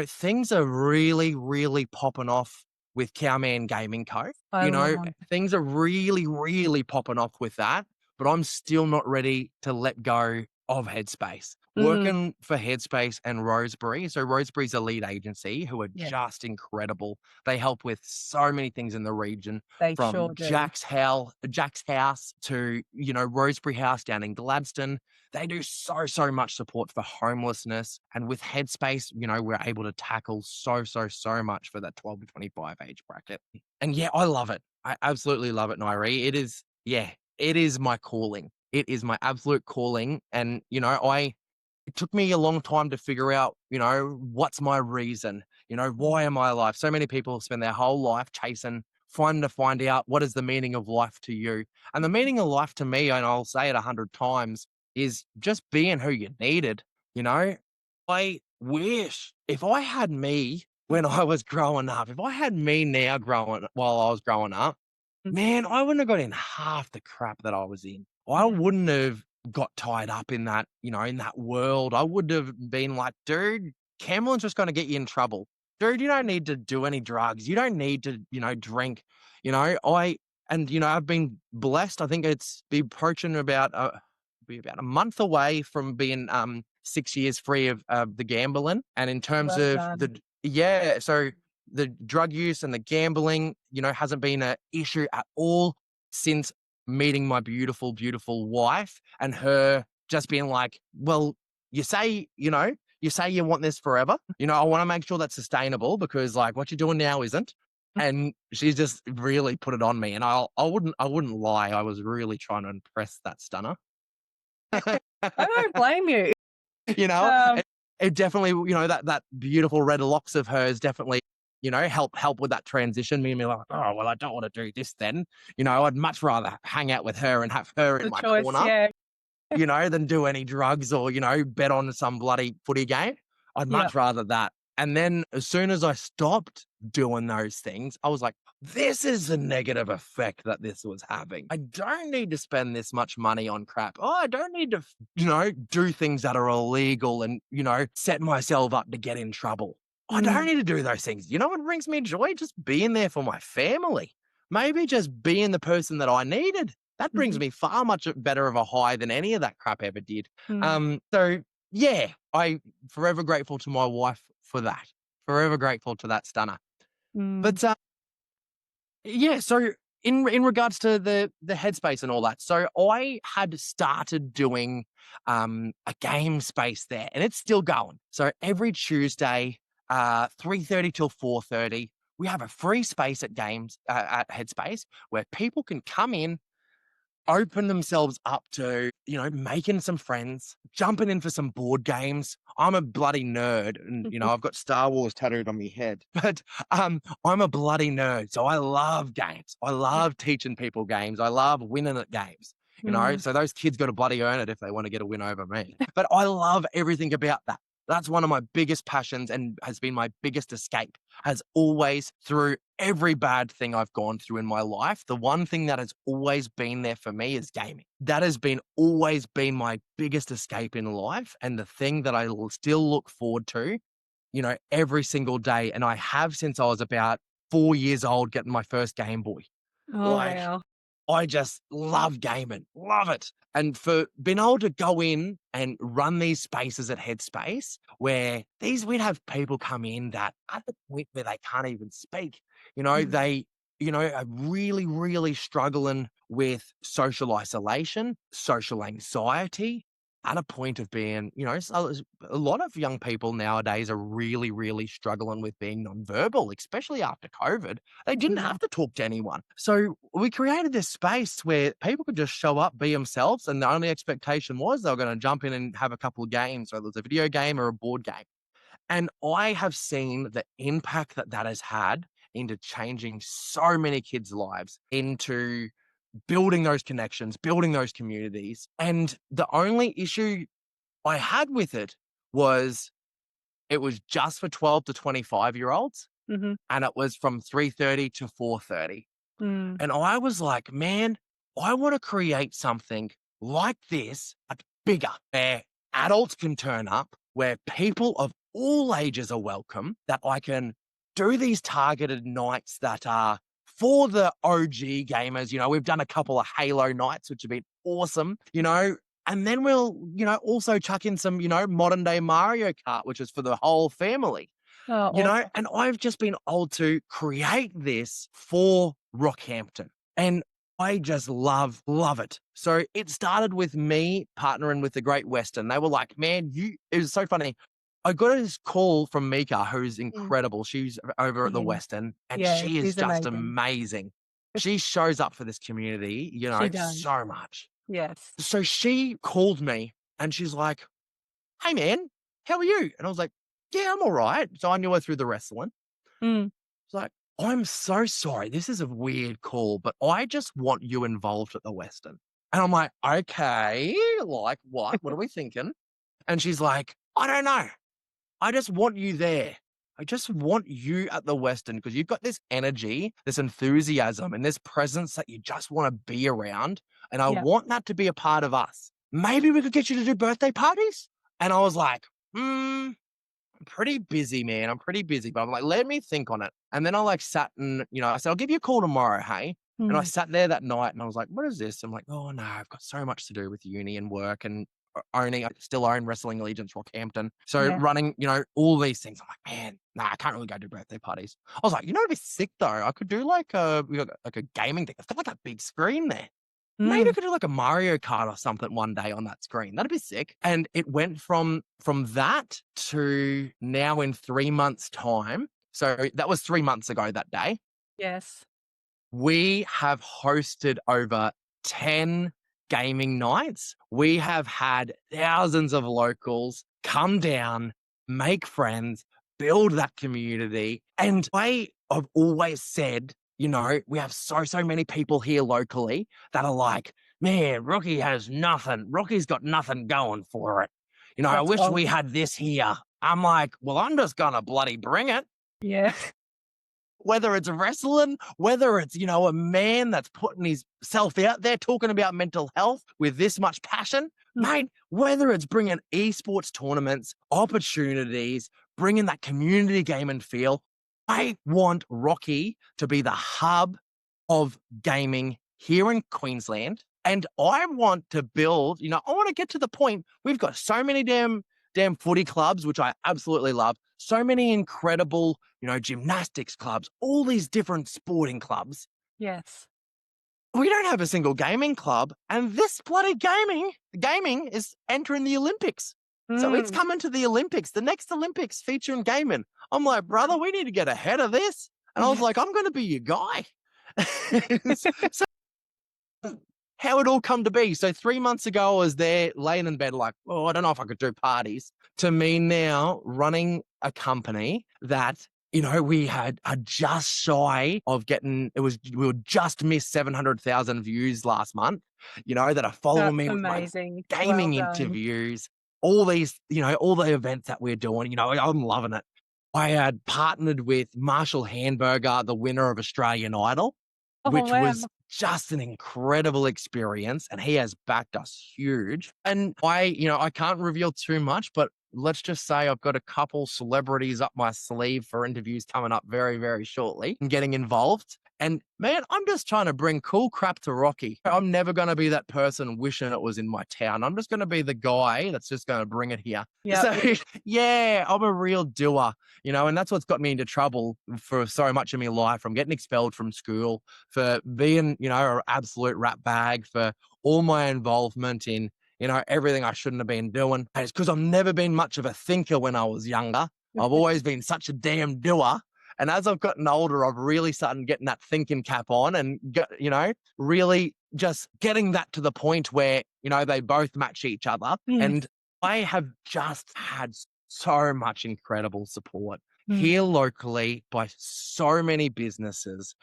things are really really popping off with Cowman Gaming Co. I love Things are really really popping off with that, but I'm still not ready to let go of Headspace. mm, Working for Headspace and Rosebery. So Rosebery's a lead agency who are yeah, just incredible. They help with so many things in the region, they from sure do. Jack's house to, Rosebery House down in Gladstone. They do so, so much support for homelessness. And with Headspace, we're able to tackle so, so, so much for that 12 to 25 age bracket. And yeah, I love it. I absolutely love it, Nyree. It is my calling. It is my absolute calling. And, it took me a long time to figure out, what's my reason? Why am I alive? So many people spend their whole life trying to find out what is the meaning of life to you. And the meaning of life to me, and I'll say it 100 times, is just being who you needed. You know, I wish if I had me when I was growing up, if I had me now while I was growing up, Mm, man, I wouldn't have got in half the crap that I was in. I yeah, wouldn't have got tied up in that, in that world. I would have been like, dude, Cameron's just going to get you in trouble. Dude, you don't need to do any drugs. You don't need to, drink. I've been blessed. I think it's be about a month away from being 6 years free of the gambling. And in terms well of done. so the drug use and the gambling, hasn't been an issue at all since meeting my beautiful, beautiful wife and her just being like, well, you say you want this forever. I want to make sure that's sustainable because like what you're doing now isn't. And she's just really put it on me. And I wouldn't lie. I was really trying to impress that stunner. I don't blame you. you know, Um, it definitely, that beautiful red locks of hers definitely, help with that transition. Me and me like, oh, well, I don't want to do this then. I'd much rather hang out with her and have her in the my choice, corner, yeah, than do any drugs or, bet on some bloody footy game. I'd yeah, much rather that. And then as soon as I stopped doing those things, I was like, this is the negative effect that this was having. I don't need to spend this much money on crap. Oh, I don't need to, do things that are illegal and, set myself up to get in trouble. I don't mm, need to do those things. You know what brings me joy? Just being there for my family. Maybe just being the person that I needed. That brings mhm, me far much better of a high than any of that crap ever did. mm, So yeah, I forever grateful to my wife for that. Forever grateful to that stunner. mm, But yeah, so in regards to the headspace and all that, so I had started doing a game space there, and it's still going. So every Tuesday, 3:30 till 4:30, we have a free space at games, at Headspace, where people can come in, open themselves up to, making some friends, jumping in for some board games. I'm a bloody nerd and, I've got Star Wars tattooed on my head, but I'm a bloody nerd. So I love games. I love teaching people games. I love winning at games, Mm. so those kids got to bloody earn it if they want to get a win over me. But I love everything about that. That's one of my biggest passions and has been my biggest escape, has always, through every bad thing I've gone through in my life, the one thing that has always been there for me is gaming. That has always been my biggest escape in life, and the thing that I will still look forward to, every single day. And I have since I was about 4 years old, getting my first Game Boy. Oh, Like, wow. I just love gaming, love it. And for being able to go in and run these spaces at Headspace where we'd have people come in that at the point where they can't even speak, Mm. they, are really, really struggling with social isolation, social anxiety, at a point of being, so a lot of young people nowadays are really, really struggling with being nonverbal, especially after COVID. They didn't Mm. have to talk to anyone. So we created this space where people could just show up, be themselves, and the only expectation was they were going to jump in and have a couple of games, whether it's a video game or a board game. And I have seen the impact that that has had into changing so many kids' lives, into building those connections, building those communities. And the only issue I had with it was just for 12 to 25-year-olds, Mhm. and it was from 3:30 to 4:30. Mm. And I was like, man, I want to create something like this, but bigger, where adults can turn up, where people of all ages are welcome, that I can do these targeted nights that are for the OG gamers. We've done a couple of Halo nights, which have been awesome, and then we'll, also chuck in some, modern day Mario Kart, which is for the whole family. Oh, awesome. And I've just been able to create this for Rockhampton, and I just love it. So it started with me partnering with the Great Western. They were like, man, it was so funny. I got this call from Mika, who's Mm. incredible. She's over at the Yeah. Western, and Yeah, she is she's just amazing. amazing. She shows up for this community, She does. so much. Yes. So she called me and she's like, hey man, how are you? And I was like, yeah, I'm all right. So I knew her through the wrestling. Mm. It's like, I'm so sorry. This is a weird call, but I just want you involved at the Western. And I'm like, okay, like what? What are we thinking? And she's like, I don't know. I just want you there. I just want you at the Western because you've got this energy, this enthusiasm, and this presence that you just want to be around. And I Yeah. want that to be a part of us. Maybe we could get you to do birthday parties. And I was like, I'm pretty busy, man. I'm pretty busy. But I'm like, let me think on it. And then I sat and, I said, I'll give you a call tomorrow, hey? And I Mm. sat there that night and I was like, what is this? I'm like, oh no, I've got so much to do with uni and work and I still own Wrestling Allegiance Rockhampton. So Yeah. running, all these things. I'm like, man, nah, I can't really go to birthday parties. I was like, it'd be sick though. I could do we got like a gaming thing. It's got like a big screen there. Maybe I Mm. could do like a Mario Kart or something one day on that screen. That'd be sick. And it went from that to now in 3 months' time. So that was 3 months ago that day. Yes. We have hosted over 10 gaming nights. We have had thousands of locals come down, make friends, build that community. And I've always said, we have so many people here locally that are like, man, Rocky has nothing. Rocky's got nothing going for it. I That's wish we awesome. had this here. I'm like, well, I'm just going to bloody bring it. Yeah. Whether it's wrestling, whether it's, a man that's putting himself out there talking about mental health with this much passion, Mm. mate, whether it's bringing esports tournaments, opportunities, bringing that community game and feel, I want Rocky to be the hub of gaming here in Queensland. And I want to build, I want to get to the point we've got so many damn footy clubs, which I absolutely love. So many incredible, gymnastics clubs, all these different sporting clubs. Yes. We don't have a single gaming club, and this bloody gaming is entering the Olympics. So it's Mm. coming to the Olympics, the next Olympics featuring gaming. I'm like, brother, we need to get ahead of this. And I was Yeah. like, I'm going to be your guy. So how it all come to be. So 3 months ago, I was there laying in bed like, oh, I don't know if I could do parties. To me now, running a company that, we had just shy of getting, we were just missed 700,000 views last month, that are following That's me with my amazing. Well gaming done. interviews, all these, all the events that we're doing, I'm loving it. I had partnered with Marshall Hamburger, the winner of Australian Idol, Oh, which wow. was just an incredible experience. And he has backed us huge. And I can't reveal too much, but let's just say I've got a couple celebrities up my sleeve for interviews coming up very, very shortly and getting involved. And man, I'm just trying to bring cool crap to Rocky. I'm never going to be that person wishing it was in my town. I'm just going to be the guy that's just going to bring it here. Yeah. So yeah, I'm a real doer, and that's what's got me into trouble for so much of my life, from getting expelled from school, for being, an absolute rat bag, for all my involvement in, everything I shouldn't have been doing. And it's because I've never been much of a thinker when I was younger. I've always been such a damn doer. And as I've gotten older, I've really started getting that thinking cap on and, really just getting that to the point where, they both match each other. Yes. And I have just had so much incredible support Mm. here locally by so many businesses,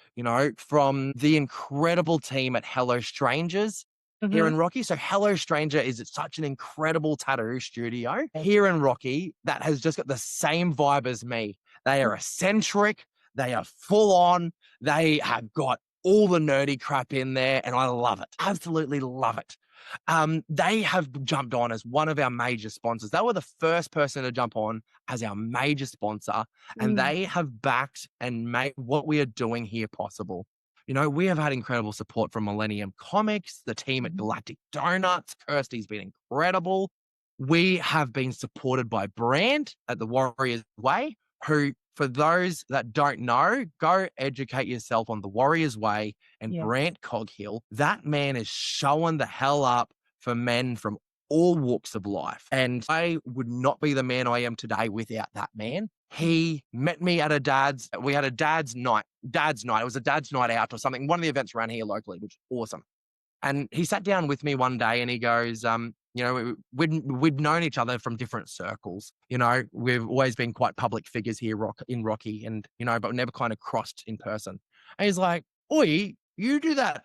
from the incredible team at Hello Strangers here in Rocky. So Hello Stranger is such an incredible tattoo studio here in Rocky that has just got the same vibe as me. They are eccentric. They are full on. They have got all the nerdy crap in there, and I love it. Absolutely love it. They have jumped on as one of our major sponsors. They were the first person to jump on as our major sponsor, and they have backed and made what we are doing here possible. We have had incredible support from Millennium Comics, the team at Galactic Donuts. Kirsty's been incredible. We have been supported by Brand at the Warriors Way, who, for those that don't know, go educate yourself on the Warriors Way and Brant Coghill. That man is showing the hell up for men from all walks of life. And I would not be the man I am today without that man. He met me at we had a dad's night. It was a dad's night out or something. One of the events around here locally, which was awesome. And he sat down with me one day and he goes, we'd known each other from different circles. We've always been quite public figures here in Rocky and, but never kind of crossed in person. And he's like, oi, you do that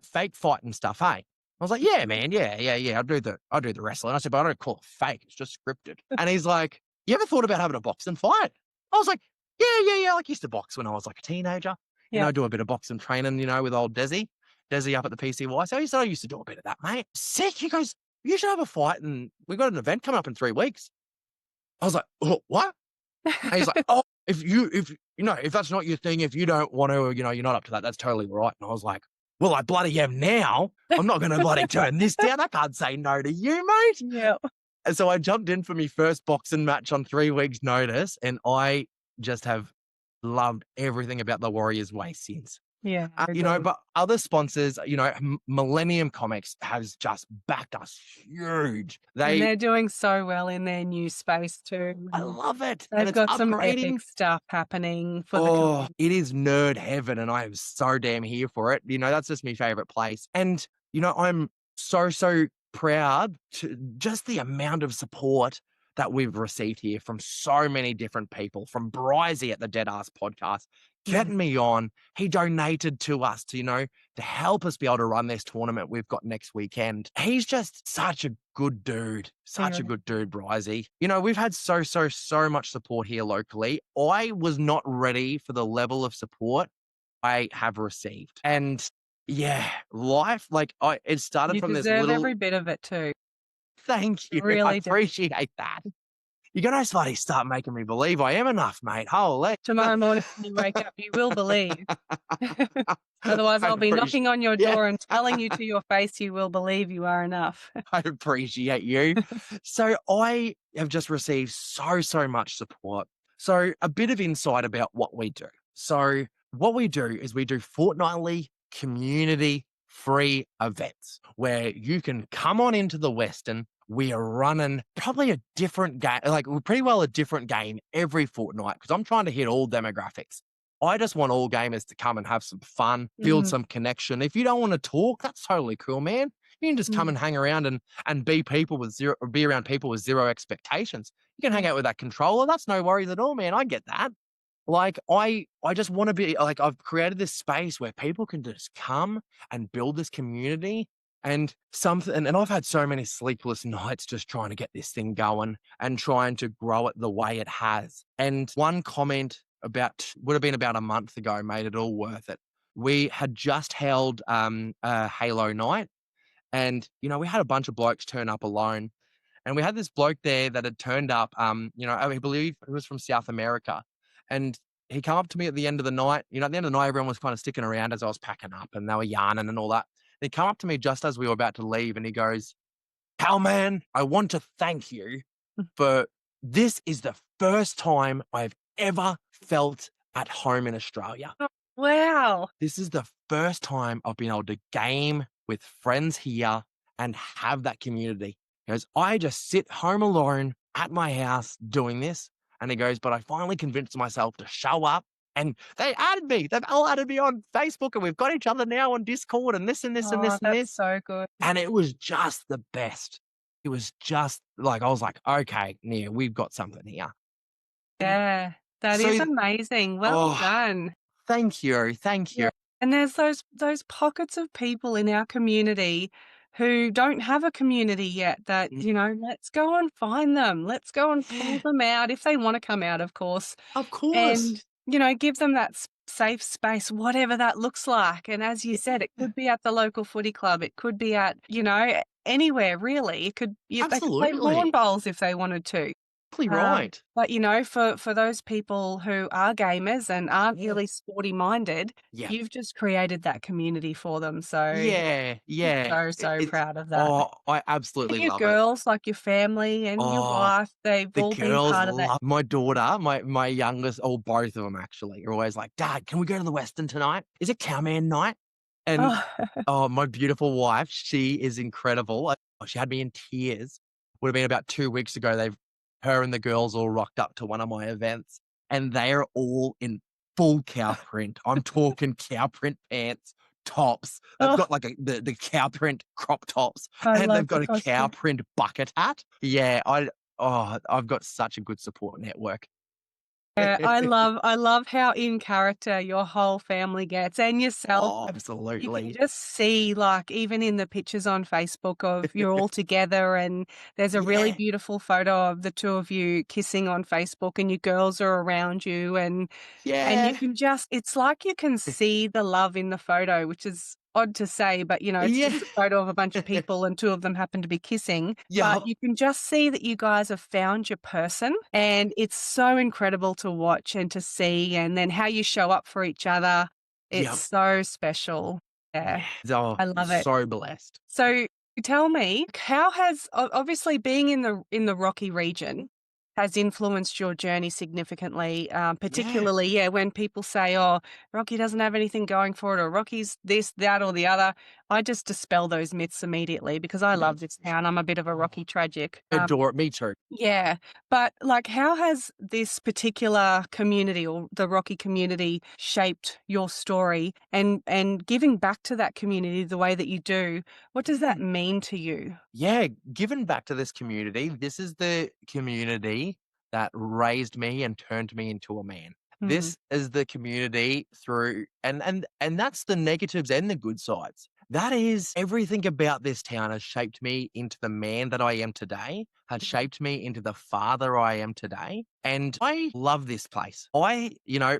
fake fighting stuff, hey? I was like, yeah, man. Yeah. I do the wrestling. I said, but I don't call it fake. It's just scripted. And he's like, you ever thought about having a boxing fight? I was like, yeah. I used to box when I was like a teenager. Do a bit of boxing training, with old Desi up at the PCY. So I used to do a bit of that, mate. Sick. He goes, you should have a fight, and we've got an event coming up in 3 weeks. I was like, oh, what? And he's like, oh, if that's not your thing, if you don't want to, you're not up to that, that's totally right. And I was like, well, I bloody am now. I'm not going to bloody turn this down. I can't say no to you, mate. Yeah. And so I jumped in for my first boxing match on 3 weeks' notice, and I just have loved everything about the Warriors Way since. Yeah. But other sponsors, Millennium Comics has just backed us huge. And they're doing so well in their new space too. I love it. They've got some epic stuff happening for the company. It is nerd heaven, and I am so damn here for it. That's just my favorite place. And, I'm so proud to just the amount of support that we've received here from so many different people, from Bryzy at the Dead Ass podcast, getting me on. He donated to us to help us be able to run this tournament we've got next weekend. He's just such a good dude. A good dude, Bryzy. We've had so much support here locally. I was not ready for the level of support I have received. And yeah, life, it started from this little... every bit of it too. Thank you. Really I appreciate that. You're going to start making me believe I am enough, mate. Holy. Tomorrow morning when you wake up, you will believe. Otherwise, I'll be knocking on your door and telling you to your face you will believe you are enough. I appreciate you. So I have just received so much support. So a bit of insight about what we do. So what we do is we do fortnightly community free events where you can come on into the Western. We are running probably a different game, pretty well a different game every fortnight, because I'm trying to hit all demographics. I just want all gamers to come and have some fun, build Mm, some connection. If you don't want to talk, that's totally cool, man. You can just come mm, and hang around and be around people with zero expectations. You can hang mm. out with that controller. That's no worries at all, man. I get that. Like I just want to be like I've created this space where people can just come and build this community and something and I've had so many sleepless nights just trying to get this thing going and trying to grow it the way it has. And one comment about would have been about a month ago made it all worth it. We had just held a Halo night and we had a bunch of blokes turn up alone and we had this bloke there that had turned up, I believe he was from South America. And he came up to me at the end of the night. At the end of the night, everyone was kind of sticking around as I was packing up and they were yarning and all that. And he came up to me just as we were about to leave and he goes, Cowman, I want to thank you for this is the first time I've ever felt at home in Australia. Oh, wow. This is the first time I've been able to game with friends here and have that community. He goes, I just sit home alone at my house doing this. And he goes, but I finally convinced myself to show up. And they added me. They've all added me on Facebook and we've got each other now on Discord and this and this and Oh, this and that's this. so good. And it was just the best. It was just like, I was like, okay, Nia, we've got something here. Yeah, that is So, amazing. Well oh, done. thank you. Thank Yeah, you. and there's those pockets of people in our community who don't have a community yet that, Mm, let's go and find them. Let's go and pull yeah, them out if they wanna come out, of course, of course. and, give them that safe space, whatever that looks like, and as you said, it Yeah, could be at the local footy club, it could be at, anywhere really. They could play lawn absolutely. bowls if they wanted to. Exactly right. But, for those people who are gamers and aren't Yeah. really sporty minded, Yeah. you've just created that community for them, so Yeah, I'm yeah. so, so It's proud of that. oh, I And absolutely your love it. girls, like your family and your Oh, wife, they've the all been girls part of that. love my daughter, my youngest, or both of them actually, are always like, "Dad, can we go to the Western tonight? Is it Cowman night?" And, Oh, oh, my beautiful wife, she is incredible. She had me in tears. Would have been about 2 weeks ago, her and the girls all rocked up to one of my events, and they are all in full cow print. I'm talking cow print pants, tops. They've oh, got like the cow print crop tops, I and love they've the got a cow costume. print bucket hat. Yeah, I've got such a good support network. Yeah, I love how in character your whole family gets and yourself. Oh, You can absolutely. just see, like, even in the pictures on Facebook of you're all together and there's a really Yeah, beautiful photo of the 2 of you kissing on Facebook and your girls are around you and you yeah, can just it's like you can see the love in the photo, which is odd to say, but, it's yeah. just a photo of a bunch of people and 2 of them happen to be kissing, but Yup, you can just see that you guys have found your person, and it's so incredible to watch and to see, and then how you show up for each other. It's yup. so special. Yeah, Yeah. Oh, I love it. so blessed. So tell me, how has obviously being in the Rocky region has influenced your journey significantly, Yeah. particularly, yeah, when people say, "Oh, Rocky doesn't have anything going for it," or "Rocky's this, that, or the other." I just dispel those myths immediately because I No. love this town. I'm a bit of a Oh, Rocky tragic. adore it. Me too. Yeah, but, like, how has this particular community or the Rocky community shaped your story and giving back to that community the way that you do, what does that Mm. mean to you? Yeah, giving back to this community, this is the community that raised me and turned me into a man. Mm, This is the community through and that's the negatives and the good sides. That is everything about this town has shaped me into the man that I am today, has mm. shaped me into the father I am today. And I love this place.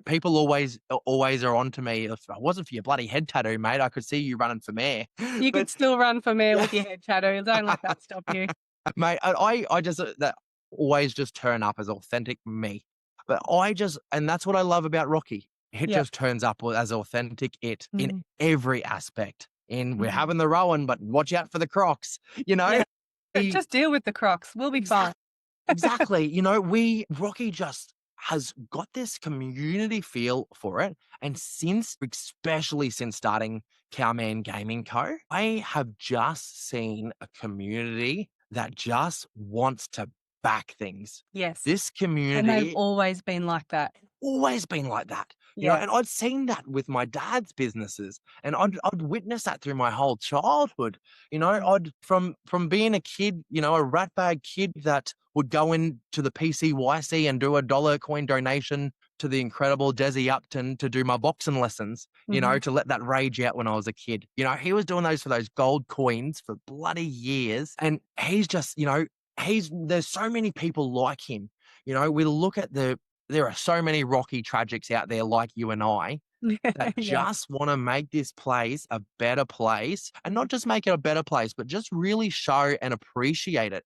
People always are on to me. If it wasn't for your bloody head tattoo, mate, I could see you running for mayor. You could But still run for mayor yeah. with your head tattoo, don't let that stop you. Mate, I just that always just turn up as authentic me. But and that's what I love about Rocky. It Yep. just turns up as authentic it in Mm, every aspect. We're mm. having the rowan, but watch out for the crocs. You know, Yeah, we just deal with the Crocs, we'll be fine. exactly. Exactly. Rocky just has got this community feel for it. And especially since starting Cowman Gaming Co., I have just seen a community that just wants to back things. Yes, This and they've community always been like that. always been like that. Yeah. and I'd seen that with my dad's businesses, and I'd witnessed that through my whole childhood. I'd from being a kid, a ratbag kid that would go into the PCYC and do a dollar coin donation to the incredible Desi Upton to do my boxing lessons, Mhm. to let that rage out when I was a kid. He was doing those for those gold coins for bloody years. And he's just, there's so many people like him. We look at there are so many Rocky tragics out there like you and I that Yeah. just want to make this place a better place, and not just make it a better place, but just really show and appreciate it.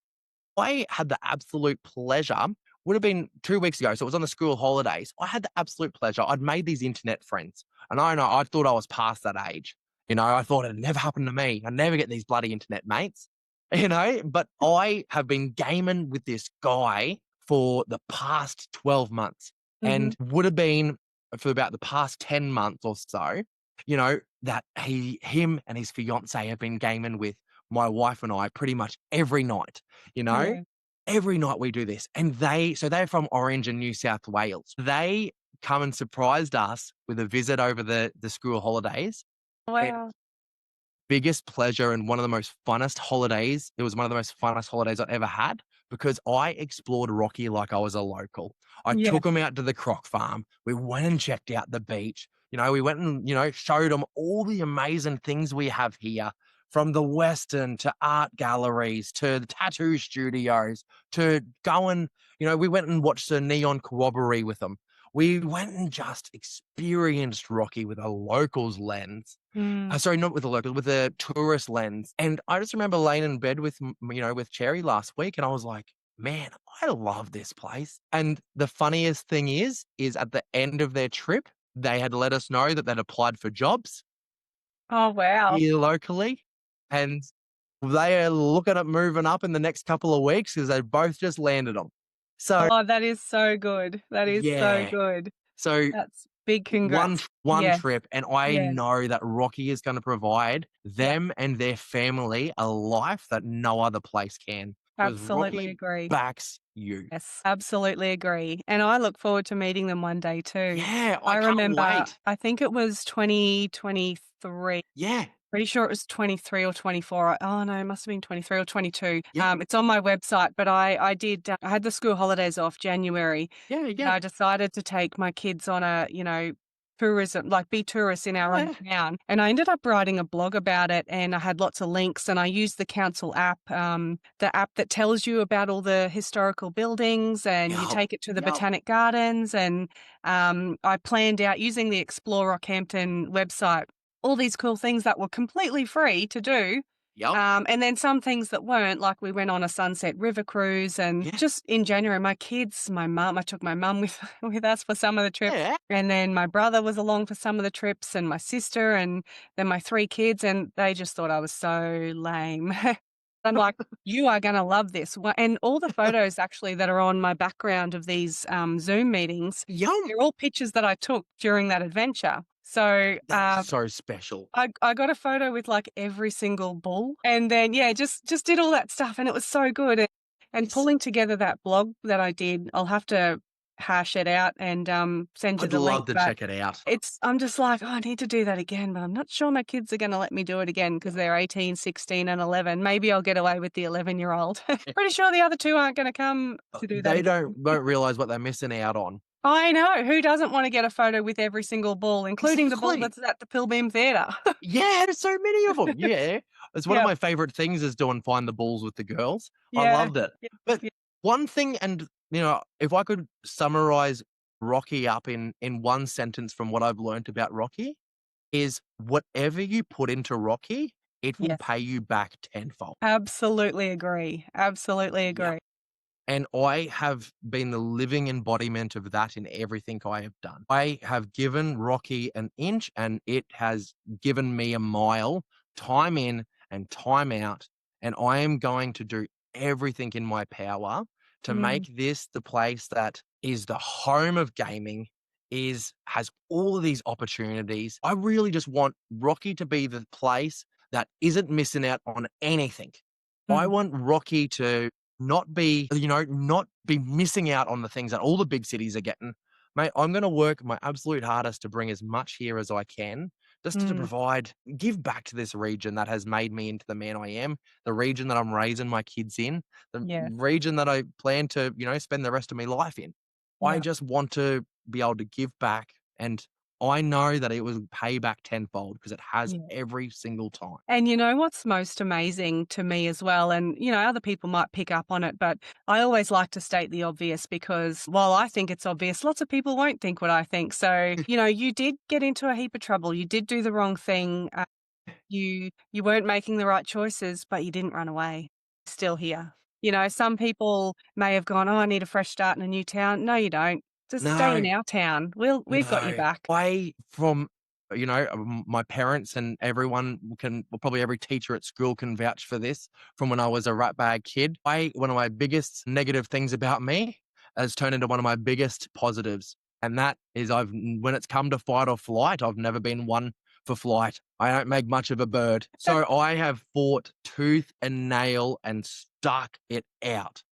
I had the absolute pleasure, would have been 2 weeks ago, so it was on the school holidays. I had the absolute pleasure. I'd made these internet friends, and I know I thought I was past that age. I thought it'd never happen to me. I'd never get these bloody internet mates, but I have been gaming with this guy for the past 12 months, Mhm. and would have been for about the past 10 months or so, that him and his fiance have been gaming with my wife and I pretty much every night, you know? Yeah. Every night we do this. And they're from Orange and New South Wales. They come and surprised us with a visit over the school holidays. And Wow. biggest pleasure and one of the most funnest holidays. It was one of the most funnest holidays I'd ever had because I explored Rocky like I was a local. I Yeah. took him out to the croc farm. We went and checked out the beach. We went and, showed them all the amazing things we have here, from the Western to art galleries to the tattoo studios to going, we went and watched the neon corroboree with them. We went and just experienced Rocky with a local's lens. Mm. Sorry, not with a local, with a tourist lens. And I just remember laying in bed with Cherry last week, and I was like, man, I love this place. And the funniest thing is at the end of their trip, they had let us know that they'd applied for jobs Oh, wow. here locally, and they are looking at moving up in the next couple of weeks because they both just landed them. So Oh, that is so good. That is so yeah, good. so That's big one congrats. one Yeah. trip, and I Yeah. know that Rocky is gonna provide Yeah. them and their family a life that no other place can, because Absolutely Rocky agree. backs you. Yes, absolutely agree. And I look forward to meeting them one day too. Yeah, I I can't remember, wait. I think it was 2023. Yeah, Pretty sure it was 23 or 24. Oh no, it must have been 23 or 22. yep, It's on my website, but I did, I had the school holidays off January, yeah, and yeah, I decided to take my kids on a, tourism, like be tourists in our own yeah. town. And I ended up writing a blog about it, and I had lots of links, and I used the council app, the app that tells you about all the historical buildings, and you Yup, take it to the yup, Botanic Gardens. And I planned out using the Explore Rockhampton website all these cool things that were completely free to do. yup, And then some things that weren't, like we went on a sunset river cruise. And yeah, just in January, my kids, my mum, I took my mum with, with us for some of the trips. yeah. And then my brother was along for some of the trips, and my sister, and then my three kids. And they just thought I was so lame. I'm like, you are going to love this. And all the photos actually that are on my background of these Zoom meetings, Yum! they're all pictures that I took during that adventure. So That's so special. I got a photo with like every single bull, and then yeah, just did all that stuff, and it was so good. And It's pulling together that blog that I did, I'll have to hash it out and send you I'd the link. love to But check it out. I'm just like, oh, I need to do that again, but I'm not sure my kids are going to let me do it again because they're 18, 16, and 11. Maybe I'll get away with the 11-year-old. Pretty sure the other two aren't going to come to do that They again. don't realize what they're missing out on. I know. Who doesn't want to get a photo with every single bull, including the bull Exactly. that's at the Pilbeam Theatre? Yeah, there's so many of them. Yeah. It's one of Yeah. my favorite things is doing Find the Balls with the girls. I Yeah. loved it. Yeah. But Yeah. one thing, and, if I could summarize Rocky up in one sentence from what I've learned about Rocky, is whatever you put into Rocky, it will Yes. pay you back tenfold. Absolutely agree. Absolutely Yeah. agree. And I have been the living embodiment of that in everything I have done. I have given Rocky an inch and it has given me a mile, time in and time out. And I am going to do everything in my power to Mm, make this the place that is the home of gaming, has all of these opportunities. I really just want Rocky to be the place that isn't missing out on anything. I mm. want Rocky to not be missing out on the things that all the big cities are getting, mate, I'm going to work my absolute hardest to bring as much here as I can, just to Mm, provide, give back to this region that has made me into the man I am, the region that I'm raising my kids in, the yeah, region that I plan to, spend the rest of my life in. I yeah, just want to be able to give back, and I know that it will pay back tenfold because it has yeah. every single time. And you know what's most amazing to me as well, and other people might pick up on it, but I always like to state the obvious because while I think it's obvious, lots of people won't think what I think. So, you did get into a heap of trouble. You did do the wrong thing. You weren't making the right choices, but you didn't run away. Still here. Some people may have gone, "Oh, I need a fresh start in a new town." No, you don't. Just stay in No, our town. We've got your no. back. I from my parents and everyone well, probably every teacher at school can vouch for this. From when I was a ratbag kid, one of my biggest negative things about me has turned into one of my biggest positives, and that is when it's come to fight or flight, I've never been one for flight. I don't make much of a bird, so I have fought tooth and nail and stuck it out,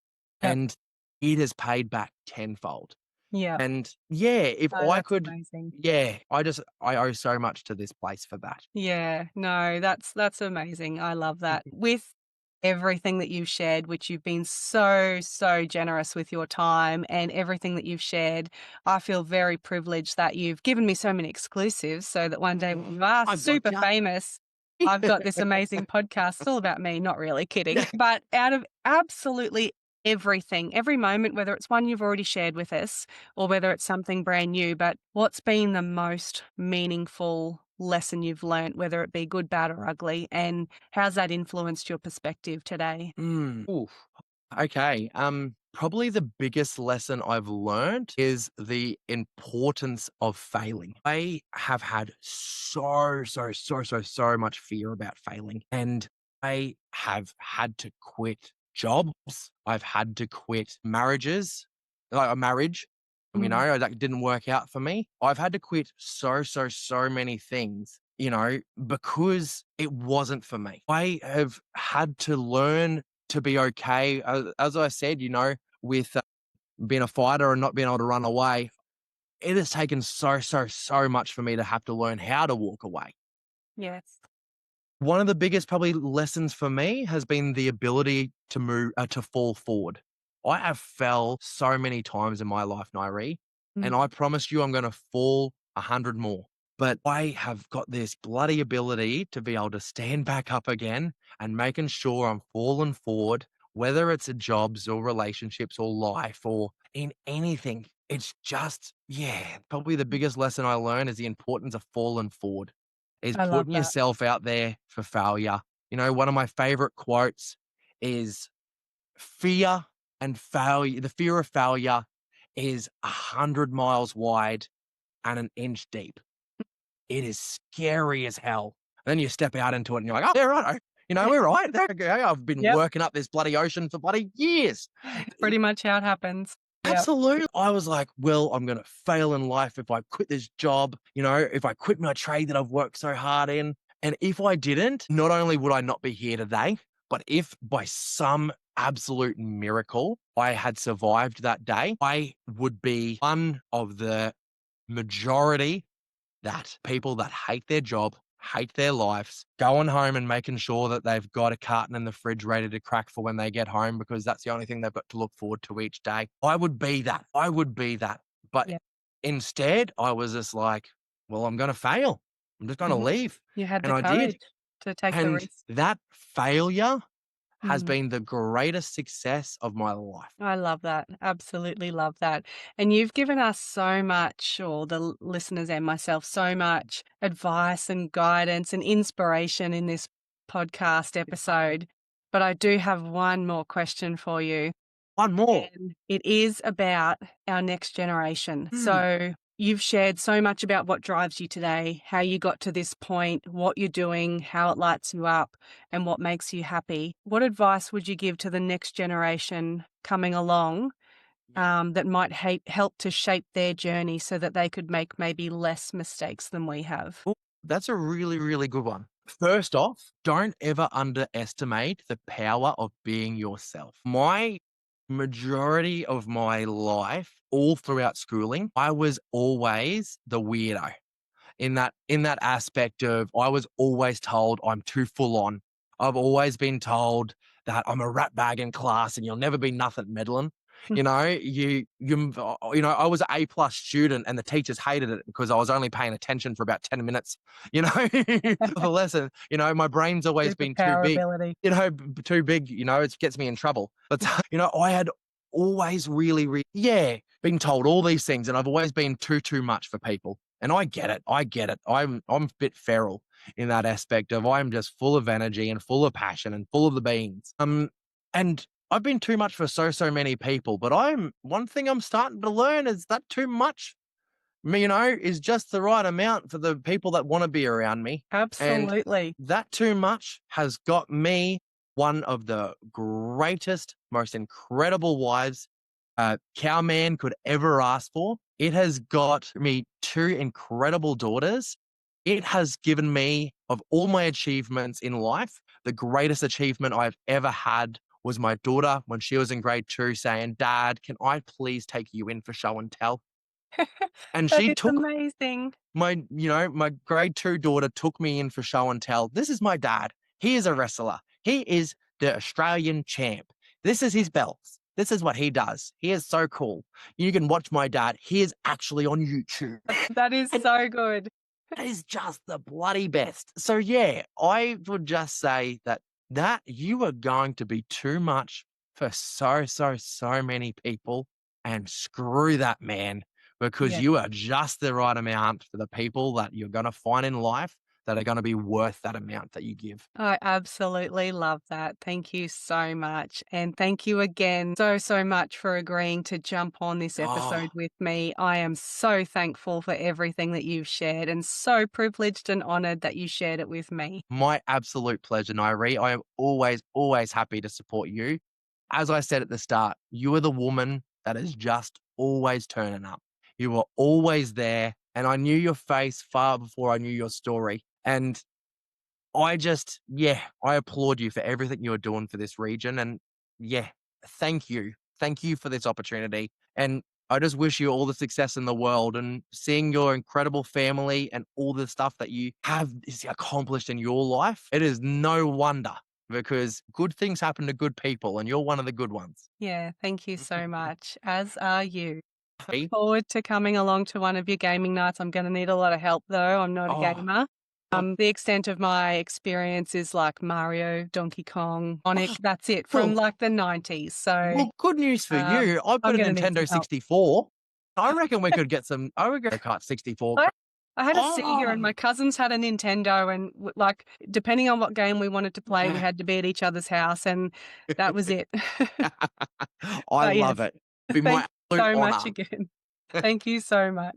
Yep. and it has paid back tenfold. Yep. And yeah, if Oh, I that's could, amazing. yeah, I owe so much to this place for that. Yeah, no, that's amazing. I love that. With everything that you've shared, which you've been so, so generous with your time and everything that you've shared, I feel very privileged that you've given me so many exclusives so that one day when you are I super gotcha. famous, I've got this amazing podcast. It's all about me, not really kidding. Yeah. But out of absolutely everything, every moment, whether it's one you've already shared with us or whether it's something brand new, but what's been the most meaningful lesson you've learnt, whether it be good, bad, or ugly, and how's that influenced your perspective today? Oof. Okay. Probably the biggest lesson I've learned is the importance of failing. I have had so much fear about failing, and I have had to quit jobs. I've had to quit marriages, like a marriage. Mm, That didn't work out for me. I've had to quit so many things, because it wasn't for me. I have had to learn to be okay. As I said, with being a fighter and not being able to run away, it has taken so much for me to have to learn how to walk away. yes. One of the biggest probably lessons for me has been the ability to to fall forward. I have fell so many times in my life, Nyree, and Mm, I promise you I'm going to fall 100 more. But I have got this bloody ability to be able to stand back up again and making sure I'm falling forward, whether it's in jobs or relationships or life or in anything. It's just, yeah, probably the biggest lesson I learned is the importance of falling forward, is I love putting that. yourself out there for failure. One of my favorite quotes is fear and failure. The fear of failure is 100 miles wide and an inch deep. It is scary as hell. And then you step out into it and you're like, oh, yeah, right. We're right. There we go. I've been Yep, working up this bloody ocean for bloody years. it's pretty much how it happens. Yep. Absolutely. I was like, well, I'm going to fail in life if I quit this job, if I quit my trade that I've worked so hard in. And if I didn't, not only would I not be here today, but if by some absolute miracle I had survived that day, I would be one of the majority that people that hate their job, hate their lives, going home and making sure that they've got a carton in the fridge ready to crack for when they get home because that's the only thing they've got to look forward to each day. I would be that. I would be that. But Yeah. instead, I was just like, well, I'm going to fail. I'm just going to Mhm. leave. You had And the I did. courage to take the And risk. that failure has Mm. been the greatest success of my life. I love that. Absolutely love that. And you've given us so much, or the listeners and myself, so much advice and guidance and inspiration in this podcast episode. But I do have one more question for you. One more. And it is about our next generation. Hmm. So you've shared so much about what drives you today, how you got to this point, what you're doing, how it lights you up, and what makes you happy. What advice would you give to the next generation coming along that might help to shape their journey so that they could make maybe less mistakes than we have? Ooh, that's a really, really good one. First off, don't ever underestimate the power of being yourself. My Majority of my life, all throughout schooling, I was always the weirdo in that aspect of I was always told I'm too full on. I've always been told that I'm a rat bag in class and you'll never be nothing Medlin. I was an A plus student and the teachers hated it because I was only paying attention for about 10 minutes, of the lesson. My brain's always been too Superpower big, ability. too big, it gets me in trouble. But, I had always really, been told all these things and I've always been too much for people. And I get it. I get it. I'm a bit feral in that aspect of I'm just full of energy and full of passion and full of the beans. And I've been too much for so many people, but one thing I'm starting to learn is that too much, is just the right amount for the people that want to be around me. And Absolutely. that too much has got me one of the greatest, most incredible wives Cowman could ever ask for. It has got me two incredible daughters. It has given me, of all my achievements in life, the greatest achievement I've ever had was my daughter when she was in grade 2 saying, "Dad, can I please take you in for show and tell?" And That she is took amazing. my grade 2 daughter took me in for show and tell. This is my dad. He is a wrestler. He is the Australian champ. This is his belts. This is what he does. He is so cool. You can watch my dad. He is actually on YouTube. That is And so good. that is just the bloody best. So yeah, I would just say that you are going to be too much for so many people, and screw that, man, because Yeah. you are just the right amount for the people that you're going to find in life that are going to be worth that amount that you give. I absolutely love that. Thank you so much. And thank you again so much for agreeing to jump on this Oh, episode with me. I am so thankful for everything that you've shared and so privileged and honored that you shared it with me. my absolute pleasure, Nyree. I am always happy to support you. As I said at the start, you are the woman that is just always turning up. You were always there, and I knew your face far before I knew your story. And I applaud you for everything you're doing for this region. And yeah, thank you. Thank you for this opportunity. And I just wish you all the success in the world, and seeing your incredible family and all the stuff that you have is accomplished in your life. It is no wonder, because good things happen to good people and you're one of the good ones. Yeah, thank you so much, as are you. Look Hey, forward to coming along to one of your gaming nights. I'm gonna need a lot of help though. I'm not a oh, gamer. God. The extent of my experience is like Mario, Donkey Kong, Oh, Sonic. That's it from well, like the 90s. So, well, good news for you. I've got I'm a gonna need some Nintendo help. 64. I reckon we could get some. I would get a Kart 64. I I had a Sega and Oh, my cousins had a Nintendo and like depending on what game we wanted to play, we yeah. had to be at each other's house and that was it. I But love yes, it. It'd be thank my you absolute so much honor. again. Thank you so much.